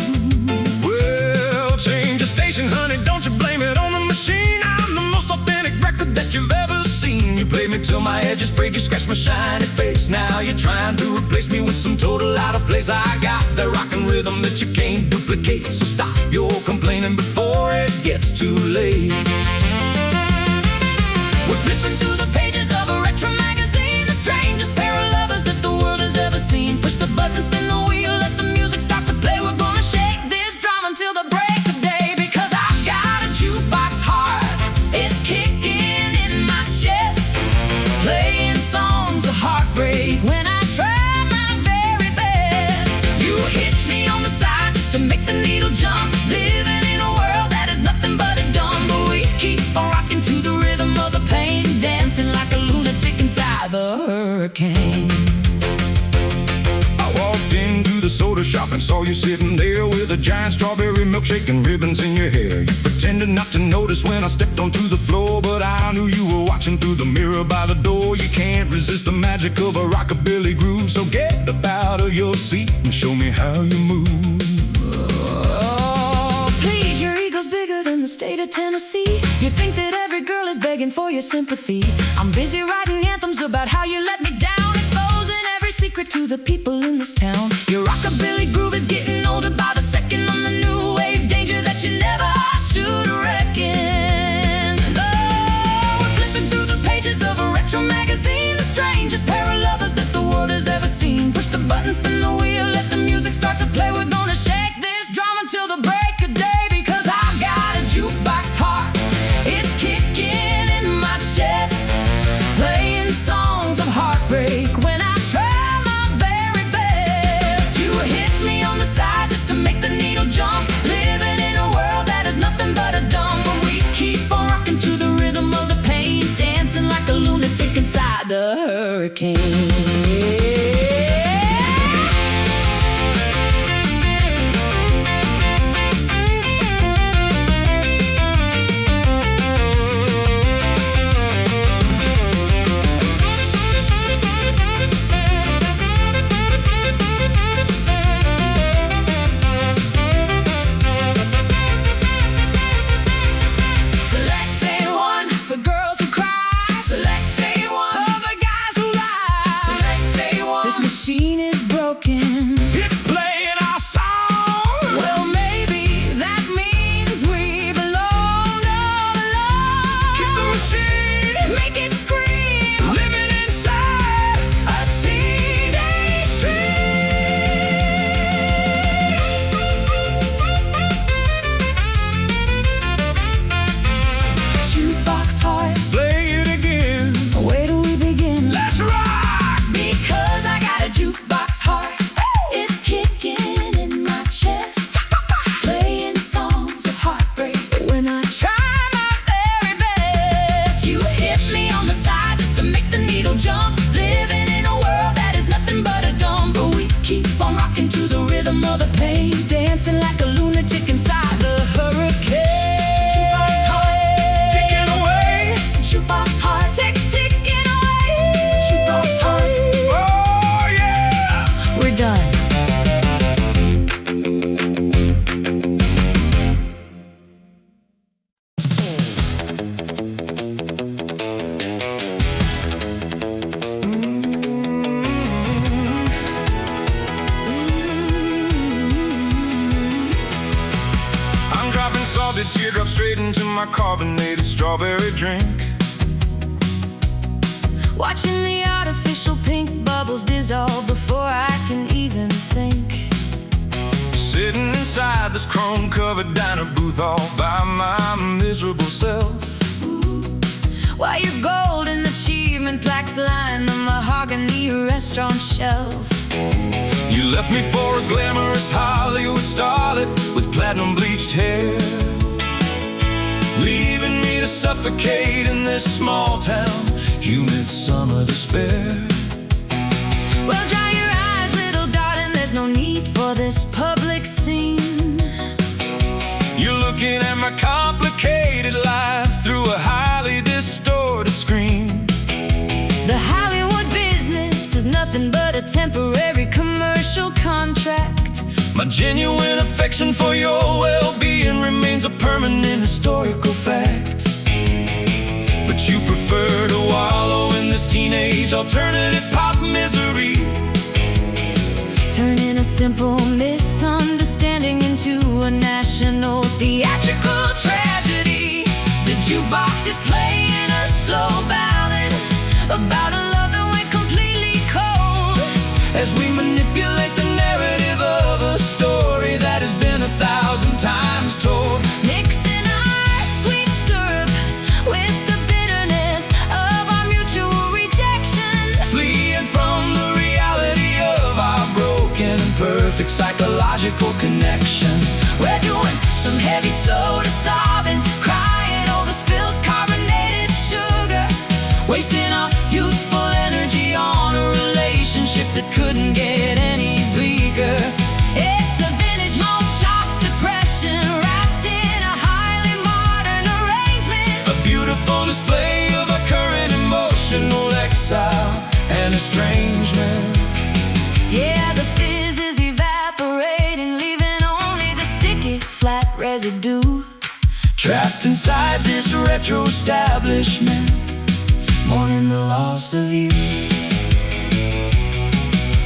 Well, change the station, honey, don't you blame it on the machine. I'm the most authentic record that you've ever seen. You play me till my edges frayed, you scratch my shiny face. Now you're trying to replace me with some total out of place. I got the rockin' rhythm that you can't duplicate, so stop your complaining before it gets too late. We're flipping through the pages of a retro magazine, the strangest pair of lovers that the world has ever seen. Push the button, spin the wheel, let the music start to play. We're gonna shake this drum until the break of day, because I've got a jukebox heart. It's kicking in my chest, playing songs of heartbreak when I try my very best. You hit me on the side just to make the needle jump, living in a world that is nothing but a dumb. But we keep on rocking to the rhythm of the pain, dancing like a lunatic inside the hurricane. I walked into the soda shop and saw you sitting there with a giant strawberry milkshake and ribbons in your hair. You pretended not to notice when I stepped onto the floor, but I knew you were watching through the mirror by the door. You can't resist the magic of a rockabilly groove, so get up out of your seat and show me how you move. Oh, please, your ego's bigger than the state of Tennessee. You think that every girl is begging for your sympathy. I'm busy writing anthems about how you let me down, exposing every secret to the people in this town. Your rockabilly groove is getting older by the second. On the new wave danger that you never should have reckoned. Oh, we're flipping through the pages of a retro magazine, the strangest pair of lovers that the world has ever seen. Push the button, spin the wheel, let the music start to play. We're gonna shake this drum until the break of day, because I've got a jukebox heart. It's kicking in my chest, playing songs of heartbreak when I try my very best. You hit me on the side just to make the needle jump, living in a world that is nothing but a dumb. But we keep on rocking to the rhythm of the pain, dancing like a lunatic inside the hurricane. Machine is broken. It's playing our song. Well, maybe that means we belong all alone. Keep the machine, make it scream, living inside a teenage dream. Jukebox heart, play it again. where do we begin? Let's rock! Because I got a jukebox heart. It's kicking in my chest, playing songs of heartbreak when I try my very best. You hit me on the side just to make the needle jump, living in a world that is nothing but a dumb. But we keep on rocking to the rhythm of the pain, dancing like a lunatic inside the hurricane. Jukebox heart, Taking away. jukebox heart, ticking away. Jukebox heart, Oh yeah! we're done. I'm dropping salted teardrops straight into my carbonated strawberry drink. Watching the artificial pink bubbles dissolve before I can even think. Sitting inside this chrome-covered diner booth all by my miserable self. While your golden achievement plaques line the mahogany restaurant shelf. You left me for a glamorous Hollywood starlet with platinum bleached hair, leaving me to suffocate in this small town humid summer despair. Well, dry your eyes, little darling, there's no need for this public scene. You're looking at my complicated life through a highly distorted screen. The Hollywood business is nothing but a temporary commercial contract. My genuine affection for your well-being remains a permanent historical fact. But you prefer to wallow in this teenage alternative pop misery, turning a simple misunderstanding into a national theatrical tragedy. The jukebox is playing a slow ballad about a love that went completely cold, as we manipulate the narrative of a story that has been 1,000 times told. mixing our sweet syrup with the bitterness of our mutual rejection, Fleeing from the reality of our broken and perfect psychological connection. we're doing some heavy soda sobbing, crying over spilled carbonated sugar, wasting our youthful energy on a relationship that couldn't get any bleaker. It's a vintage malt shop depression wrapped in a highly modern arrangement, A beautiful display of our current emotional exile and estrangement. yeah, the fizz is evaporating, leaving only the sticky flat residue. Trapped inside this retro establishment, Mourning the loss of you.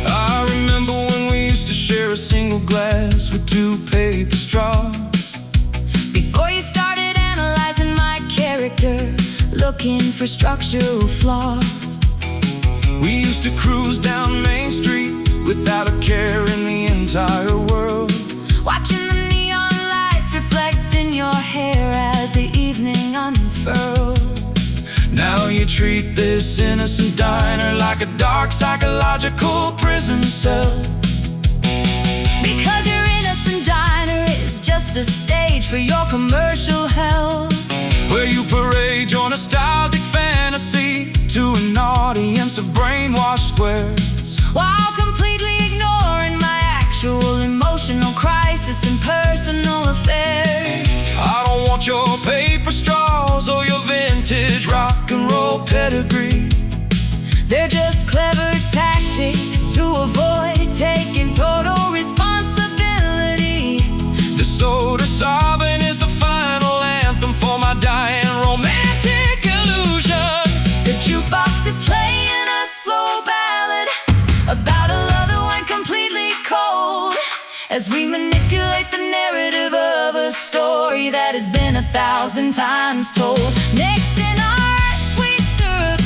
I remember when we used to share a single glass with 2 paper straws. Before you started analyzing my character, looking for structural flaws, We used to cruise down Main Street without a care in the entire world. watching the neon lights reflect in your hair as the evening unfurled. Now you treat this innocent diner like a dark psychological prison cell. Because your innocent diner is just a stage for your commercial hell, where you parade your nostalgic fantasy to an audience of brainwashed squares, while completely ignoring my actual emotional crisis and personal affairs. I don't want your paper straws or your vintage rock and roll pedigree. They're just clever tactics to avoid taking total responsibility. The soda sobbing is the final anthem for my dying romantic illusion. The jukebox is playing a slow ballad about a love that went completely cold, as we manipulate the narrative of a story that has been 1,000 times told, mixing our sweet syrup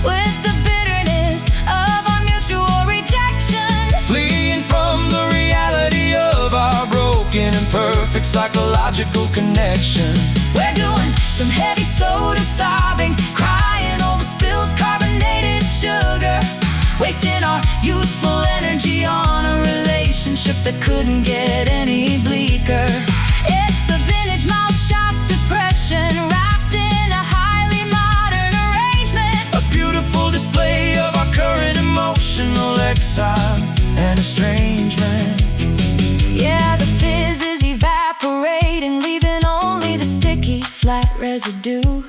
with the bitterness of our mutual rejection, Fleeing from the reality of our broken and perfect psychological connection. we're doing some heavy soda sobbing, crying over spilled carbonated sugar, wasting our youthful energy on a relationship that couldn't get any bleaker. It's a vintage malt shop depression wrapped in a highly modern arrangement, A beautiful display of our current emotional exile and estrangement. yeah, the fizz is evaporating, leaving only the sticky flat residue.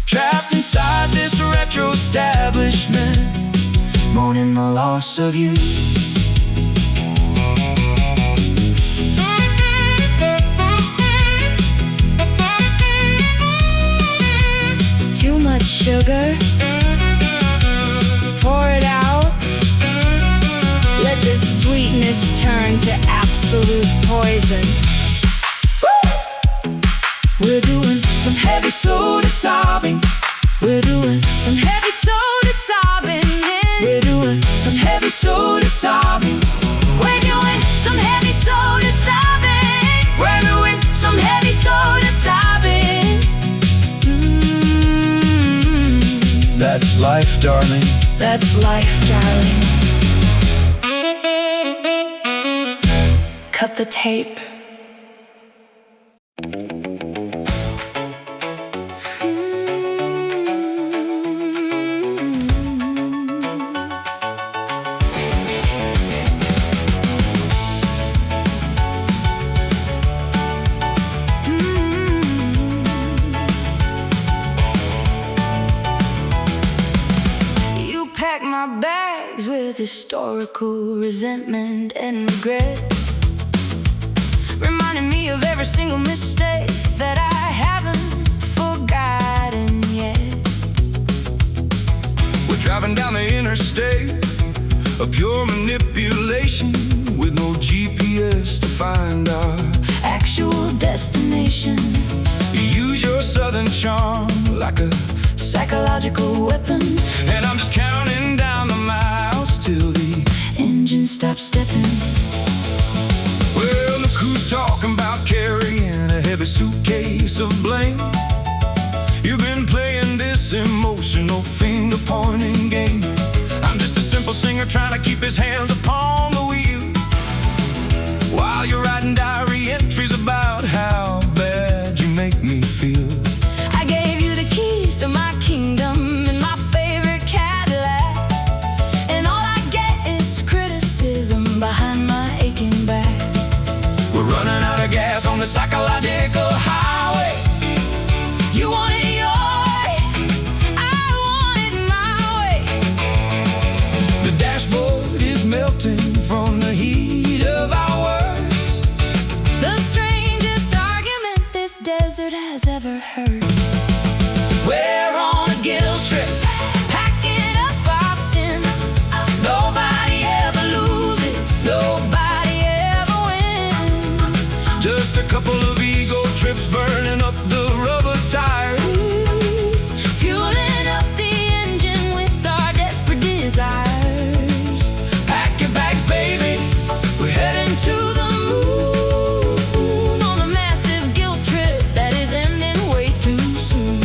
Trapped inside this retro establishment, Mourning the loss of you. Too much sugar, pour it out. Let this sweetness turn to absolute poison. We're doing some heavy soda sobbing. We're doing some heavy soda sobbing. we're doing some heavy soda sobbing. We're doing some heavy soda sobbing. We're doing Some heavy soda sobbing. That's life, darling. That's life, darling. Cut the tape. pack my bags with historical resentment and regret, reminding me of every single mistake that I haven't forgotten yet. We're driving down the interstate, a pure manipulation with no GPS to find our actual destination. You use your southern charm like a psychological weapon, and I'm just counting down the miles till the engine stops stepping. Well, look who's talking about carrying a heavy suitcase of blame. You've been playing this emotional finger-pointing game. I'm just a simple singer trying to keep his hands upon the wheel, while you're writing diary entries about how bad you make me feel. I gave you the keys to my kingdom and my favorite Cadillac, and all I get is criticism behind my aching back. We're running out of gas on the psychological highway. You want it your way, I want it my way. The dashboard is melting from the heat of our words, The strangest argument this desert has ever heard. We're on a guilt trip, packing up our sins. Nobody ever loses, nobody ever wins. just a couple of ego trips burning up the rubber tires. Fueling up the engine with our desperate desires. Pack your bags, baby, We're heading to the moon on a massive guilt trip that is ending way too soon.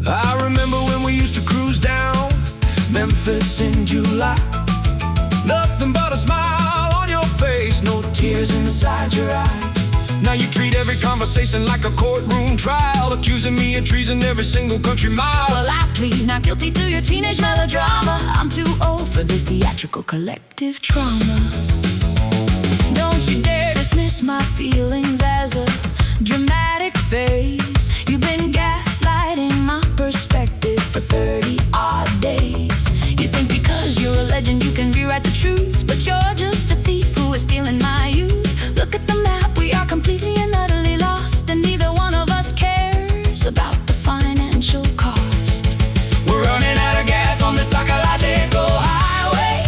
I remember when we used to cruise down Memphis in July. Nothing but a smile on your face, no tears inside your eye. Now you treat every conversation like a courtroom trial, accusing me of treason every single country mile. Well, I plead not guilty to your teenage melodrama. I'm too old for this theatrical collective trauma. Don't you dare dismiss my feelings as a dramatic phase. You've been gaslighting my perspective for 30 odd days. You think because you're a legend you can rewrite the truth, but you're just a thief who is stealing my youth. Look at the map, we are completely and utterly lost, and neither one of us cares about the financial cost. We're running out of gas on the psychological highway.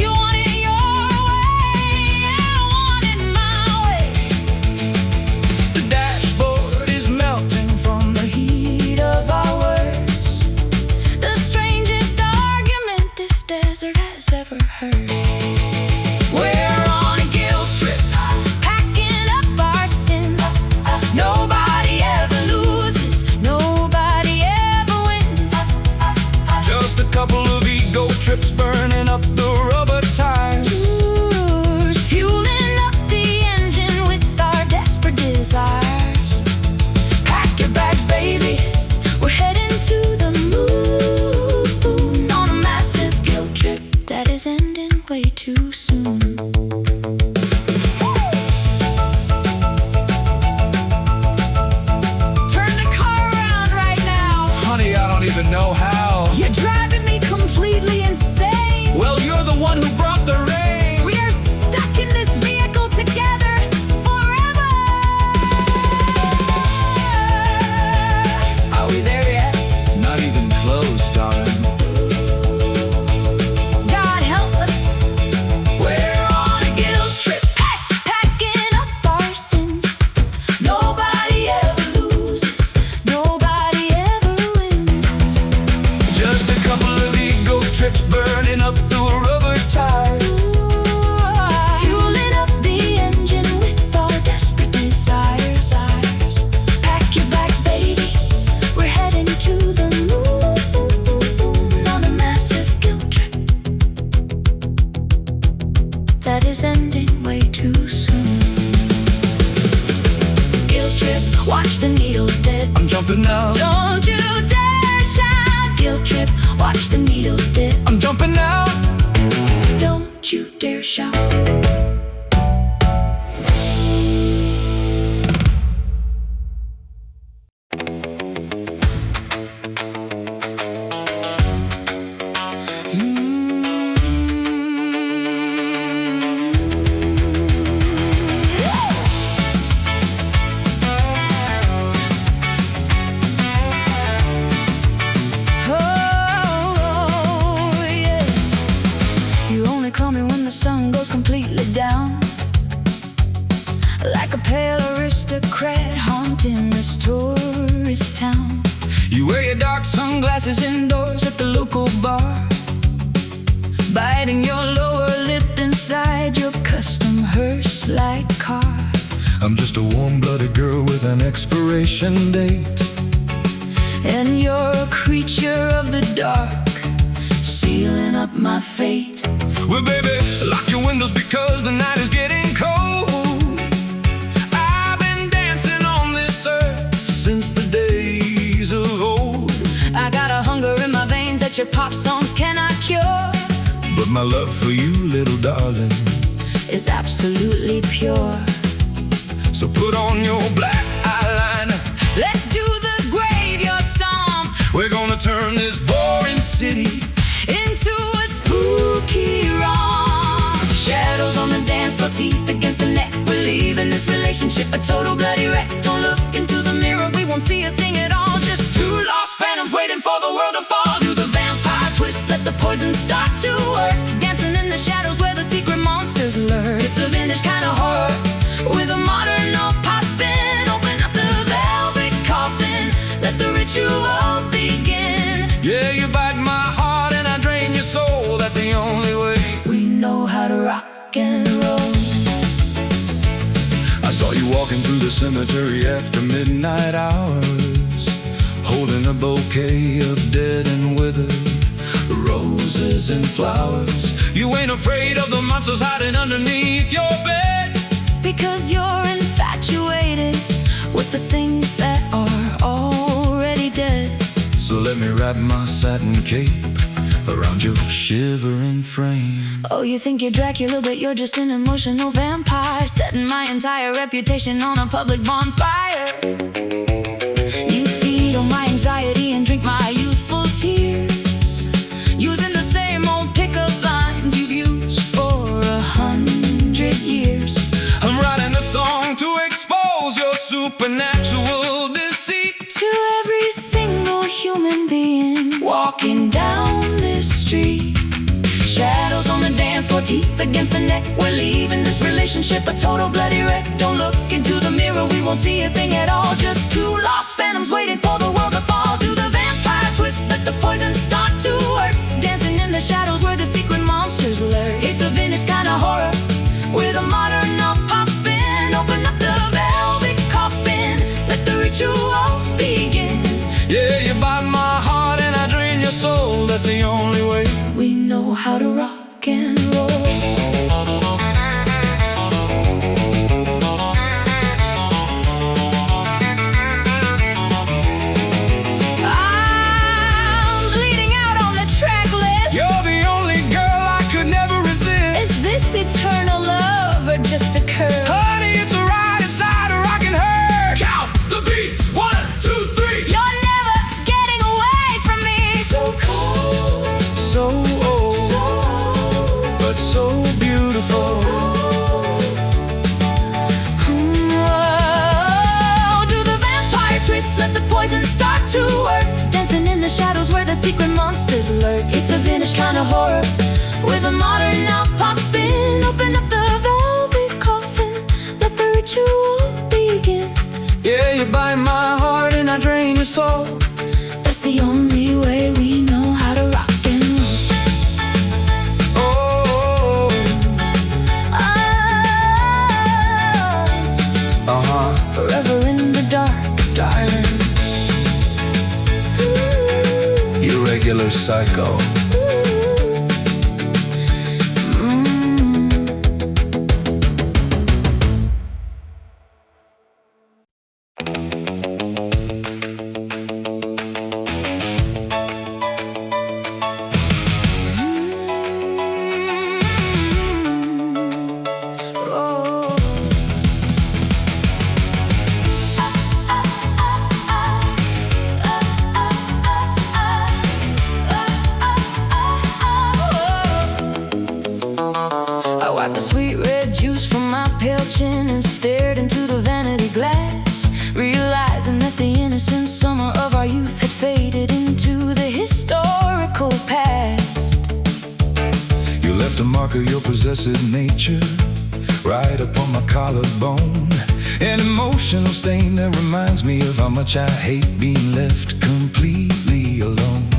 You want it your way, I want it my way. The dashboard is melting from the heat of our words, The strangest argument this desert has ever heard. We're on a guilt trip, packing up our sins. Nobody ever loses, nobody ever wins. just a couple of ego trips burning up the rubber tires. Fueling up the engine with our desperate desires. Pack your bags, baby, we're heading to the moon on a massive guilt trip that is ending way too soon. Turn the car around right now. Honey, I don't even know how. You're driving me completely insane. Well, you're the one who brought the rain. We are stuck in this vehicle together forever. Are we there yet? Not even close, darling. God help us. We're on a guilt trip, packing up our sins. Nobody ever loses, nobody ever wins. Just a couple of ego trips burning up the rubber tires. Fueling up the engine with our desperate desires. Pack your bags, baby, we're heading to the moon on a massive guilt trip that is ending way too soon. Guilt trip, watch the needle dead. I'm jumping now. Don't you dare shout. Guilt trip, watch the needle dead. I'm jumping now. Don't you dare shout. biting your lower lip inside your custom hearse-like car. I'm just a warm-blooded girl with an expiration date, and you're a creature of the dark, sealing up my fate. Well, baby, lock your windows because the night is getting cold. I've been dancing on this earth since the days of old. I got a hunger in my veins that your pop songs cannot cure, but my love for you, little darling, is absolutely pure. So put on your black eyeliner. Let's do the graveyard stomp. We're gonna turn this boring city into a spooky romp. Shadows on the dance floor, teeth against the neck. We're leaving this relationship a total bloody wreck. Don't look into the mirror, we won't see a thing at all. Just two lost phantoms waiting for the world to fall. Do the vampire twist, let the poison start to work. Dancing in the shadows where the secret monsters lurk. It's a vintage kind of horror with a modern pop spin. Open up the velvet coffin, let the ritual begin. Yeah, you bite my heart and I drain your soul. That's the only way we know how to rock and roll. I saw you walking through the cemetery after midnight hours, holding a bouquet of dead and withered roses and flowers. You ain't afraid of the monsters hiding underneath your bed, because you're infatuated with the things that are already dead. So let me wrap my satin cape around your shivering frame. Oh, you think you're Dracula, but you're just an emotional vampire, setting my entire reputation on a public bonfire. You feed on my anxiety and drink my youthful tears, using the same old pickup lines you've used for 100 years. I'm writing a song to expose your supernatural deceit to every single human being walking down this street. Shadows on the dance floor, teeth against the neck. We're leaving this relationship a total bloody wreck. Don't look into the mirror, we won't see a thing at all. Just two lost phantoms waiting for the world to fall. Do the vampire twist, let the poison start to work. Dancing in the shadows where the secret monsters lurk. It's a vintage kind of horror with a modern pop spin. Open up the velvet coffin, let the ritual begin. Yeah, you bite my heart and I drain your soul. That's the only way we know how to rock and roll. I'm bleeding out on the track list. You're the only girl I could never resist. Is this eternal love or just a curse? Honey, it's a ride inside a rocking herd. Count the beats, 1, 2, 3. You're never getting away from me. So cold, So old, but so beautiful. Oh, do the vampire twist, let the poison start to work. Dancing in the shadows where the secret monsters lurk. It's a vintage kind of horror with a modern pop spin. Open up the velvet coffin, let the ritual begin. Yeah, you bite my heart and I drain your soul. That's the only way we know how to rock and roll. Oh, Forever in the dark, darling. you regular psycho. Wiped the sweet red juice from my pale chin and stared into the vanity glass, realizing that the innocent summer of our youth had faded into the historical past. You left a mark of your possessive nature right upon my collarbone, an emotional stain that reminds me of how much I hate being left completely alone.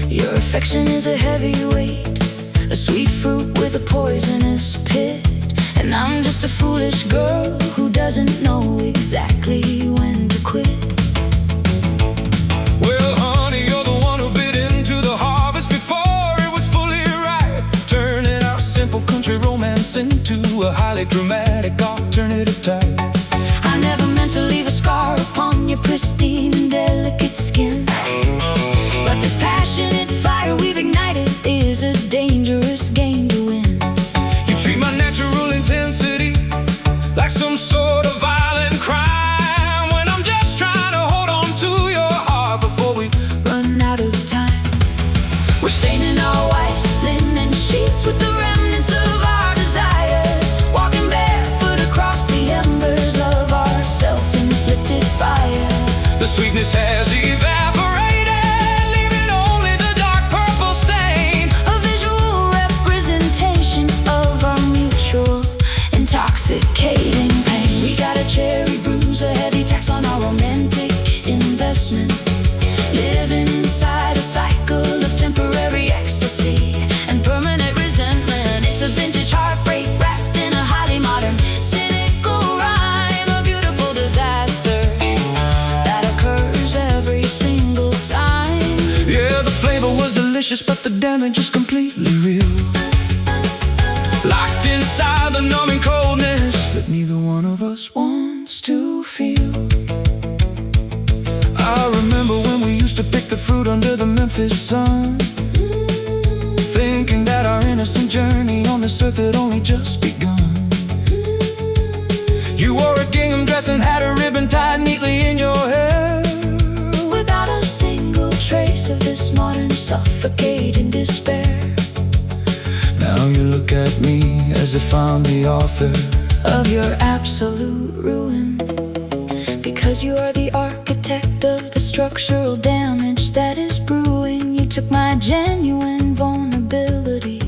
Your affection is a heavy weight a sweet fruit with a poisonous pit. And I'm just a foolish girl who doesn't know exactly when to quit. Well, honey, you're the one who bit into the harvest before it was fully ripe, turning our simple country romance into a highly dramatic alternative type. I never meant to leave a scar upon your pristine, delicate skin, but this passionate fire we've ignited is a dangerous game to win. You treat my natural intensity like some sort of violent crime, when I'm just trying to hold on to your heart before we run out of time. We're staining our white linen sheets with the remnants of our desire, walking barefoot across the embers of our self-inflicted fire. The sweetness has evaporated, leaving only the dark purple stain, a visual representation of our mutual intoxicating pain. We got a cherry bruise, a heavy tax on our romantic investment, living inside a cycle of temporary ecstasy and permanent resentment. It's a vintage heartbreak wrapped in a highly modern, cynical rhyme, a beautiful disaster that occurs every single time. Yeah, the flavor was delicious, but the damage is completely real, locked inside the numbing coldness that neither one of us wants to feel. I remember when we used to pick the fruit under the Memphis sun, thinking that our innocent journey on this earth had only just begun. You wore a gingham dress and had a ribbon tied neatly in your hair, without a single trace of this modern suffocating despair. Now you look at me as if I'm the author of your absolute ruin, because you are the architect of the structural damage that is brewing. You took my genuine vulnerability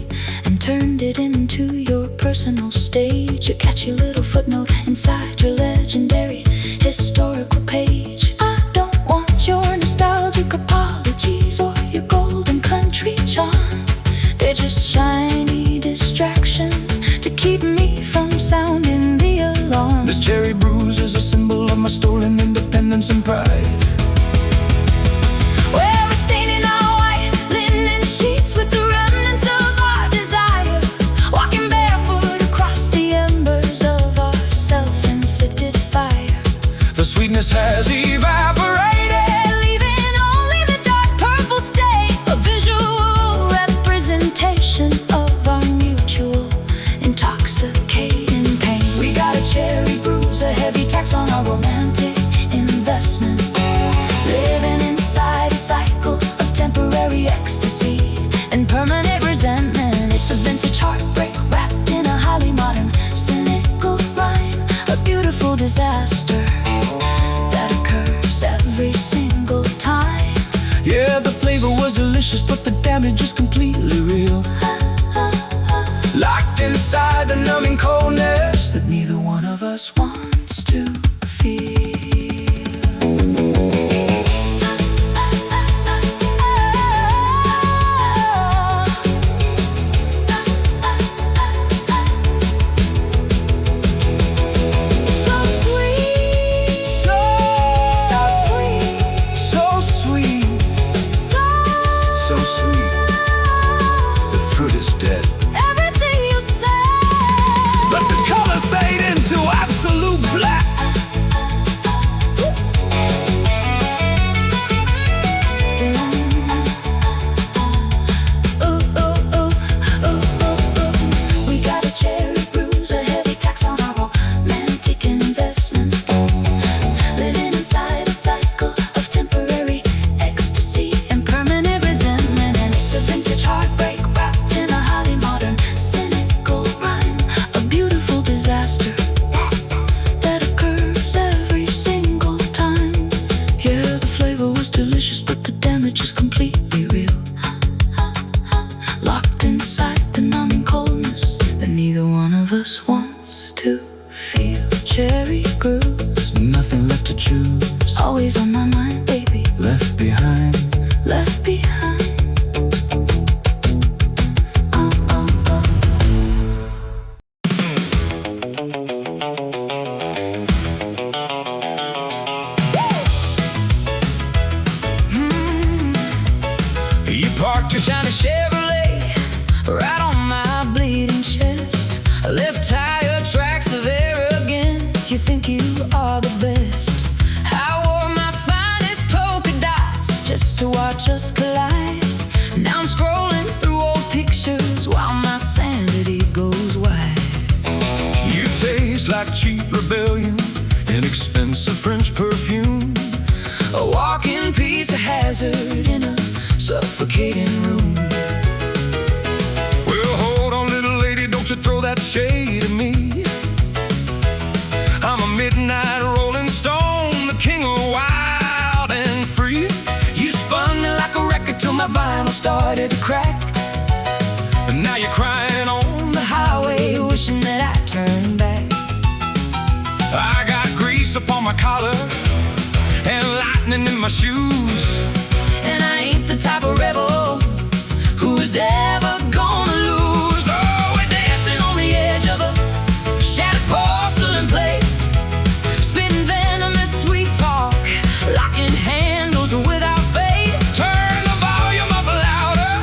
and turned it into your personal stage, a catchy little footnote inside your legendary historical page. I don't want your nostalgic apologies or your golden country charm. They're just shiny distractions to keep me from sounding the alarm. This cherry bruise is a symbol of my stolen independence and pride. Well, we're staining our white linen sheets with the remnants of our desire, walking barefoot across the embers of our self-inflicted fire. The sweetness has evaporated, leaving only the dark purple stain, a visual representation of our mutual intoxicating pain. We got a cherry bruise, a heavy tax on our romantic investment, living inside a cycle of temporary ecstasy and permanent resentment. It's a vintage heartbreak wrapped in a highly modern, cynical rhyme, a beautiful disaster that occurs every single time. yeah, the flavor was delicious, but the damage is completely real, locked inside the numbing coldness that neither one of us wants to feel. So sweet, so sweet, So sweet, so so sweet. The fruit is dead. everything you said. Let the color fade into absolute black. Ooh, ooh, ooh, ooh, ooh, ooh. We got a cherry bruise, a heavy tax on our romantic investment, living inside a cycle of temporary ecstasy and permanent resentment. And it's a vintage heartbreak wrapped in a highly modern, right on my bleeding chest. Left tire tracks of arrogance. You think you are the best. I wore my finest polka dots just to watch us collide. Now I'm scrolling through old pictures while my sanity goes wide. You taste like cheap rebellion, inexpensive French perfume, A walking piece of hazard in a suffocating room. Well, hold on, little lady, don't you throw that shade at me. I'm a midnight rolling stone, the king of wild and free. You spun me like a record till my vinyl started to crack. And now you're crying on The highway, wishing that I turned back. I got grease upon my collar and lightning in my shoes. And I ain't the type of rebel who's ever gonna lose. Oh, we're dancing on the edge of a shattered porcelain plate, spitting venomous sweet talk, locking handles with our fate. Turn the volume up louder.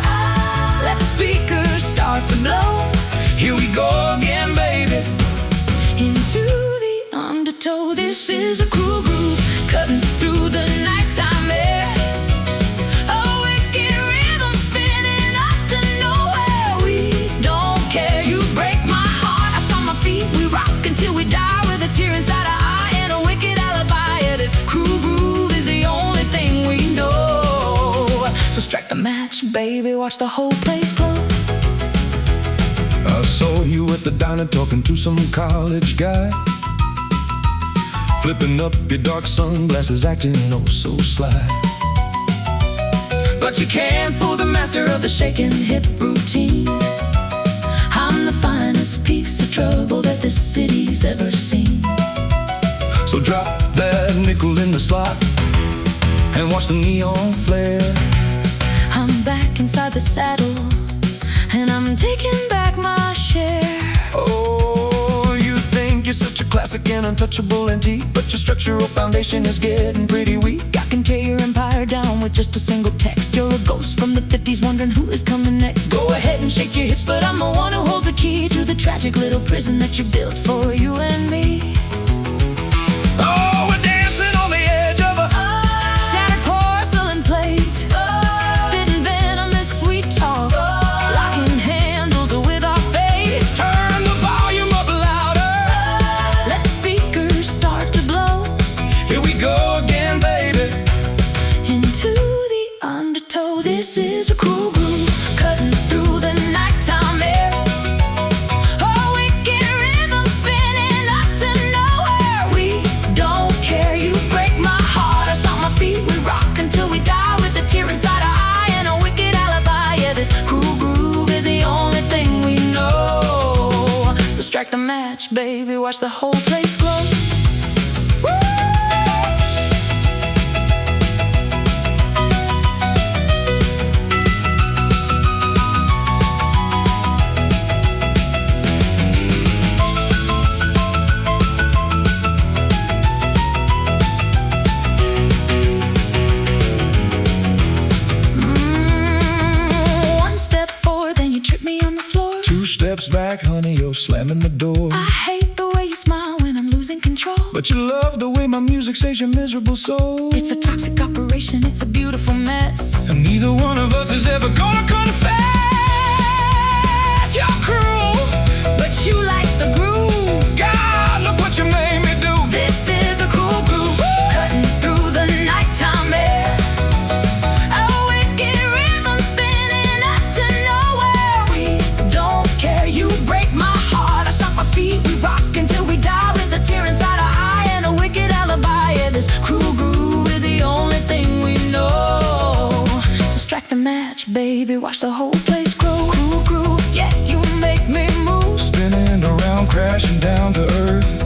Let the speakers start to blow. Here we go again, baby. Into the undertow. This is a cruel groove, cutting through the nighttime air. A wicked rhythm spinning us to nowhere. We don't care. You break my heart, I stomp my feet. We rock until we die with a tear inside our eye and a wicked alibi. Yeah, this cruel groove is the only thing we know. So strike the match, baby. Watch the whole place glow. I saw you at the diner talking to some college guy, flipping up your dark sunglasses, acting oh so sly. But you can't fool the master of the shaking hip routine. I'm the finest piece of trouble that this city's ever seen. So drop that nickel in the slot and watch the neon flare. I'm back inside the saddle and I'm taking back my share. Oh, you think you're such a classic and untouchable antique, but your structural foundation is getting pretty weak. I can tear your empire down with just a single text. You're a ghost from the 50s wondering who is coming next. Go ahead and shake your hips, but I'm the one who holds the key to the tragic little prison that you built for you and me. Oh, we're dancing on the edge of a shattered porcelain plate, spitting venomous sweet talk, locking handles with our fate. turn the volume up louder. Let the speakers start to blow. Here we go again, baby. Into the undertow. This is a cruel groove, cutting through the nighttime air. A wicked rhythm spinning us to nowhere. We don't care. You break my heart, I stomp my feet. We rock until we die with a tear inside our eye and a wicked alibi. Yeah, this cruel groove is the only thing we know. So strike the match, baby. Watch the whole place glow. One step forward, then you trip me on the floor. 2 steps back, honey, you're slamming the door. I hate the way you smile when I'm losing control. But you love the way my music saves your miserable soul. It's a toxic operation, it's a beautiful mess. And neither one of us is ever gonna confess. You're cruel, But you like the groove. God, look what you made me do. This is a cool groove, cutting through the nighttime air. A wicked rhythm spinning us to nowhere. We don't care. You break my heart, I stomp my feet. We rock until we die with a tear inside our eye and a wicked alibi. Yeah, this cruel groove is the only thing we know. So strike the match, baby. Watch the whole place grow. Cruel groove, yeah, you make me move. Spinning around, crashing down to earth.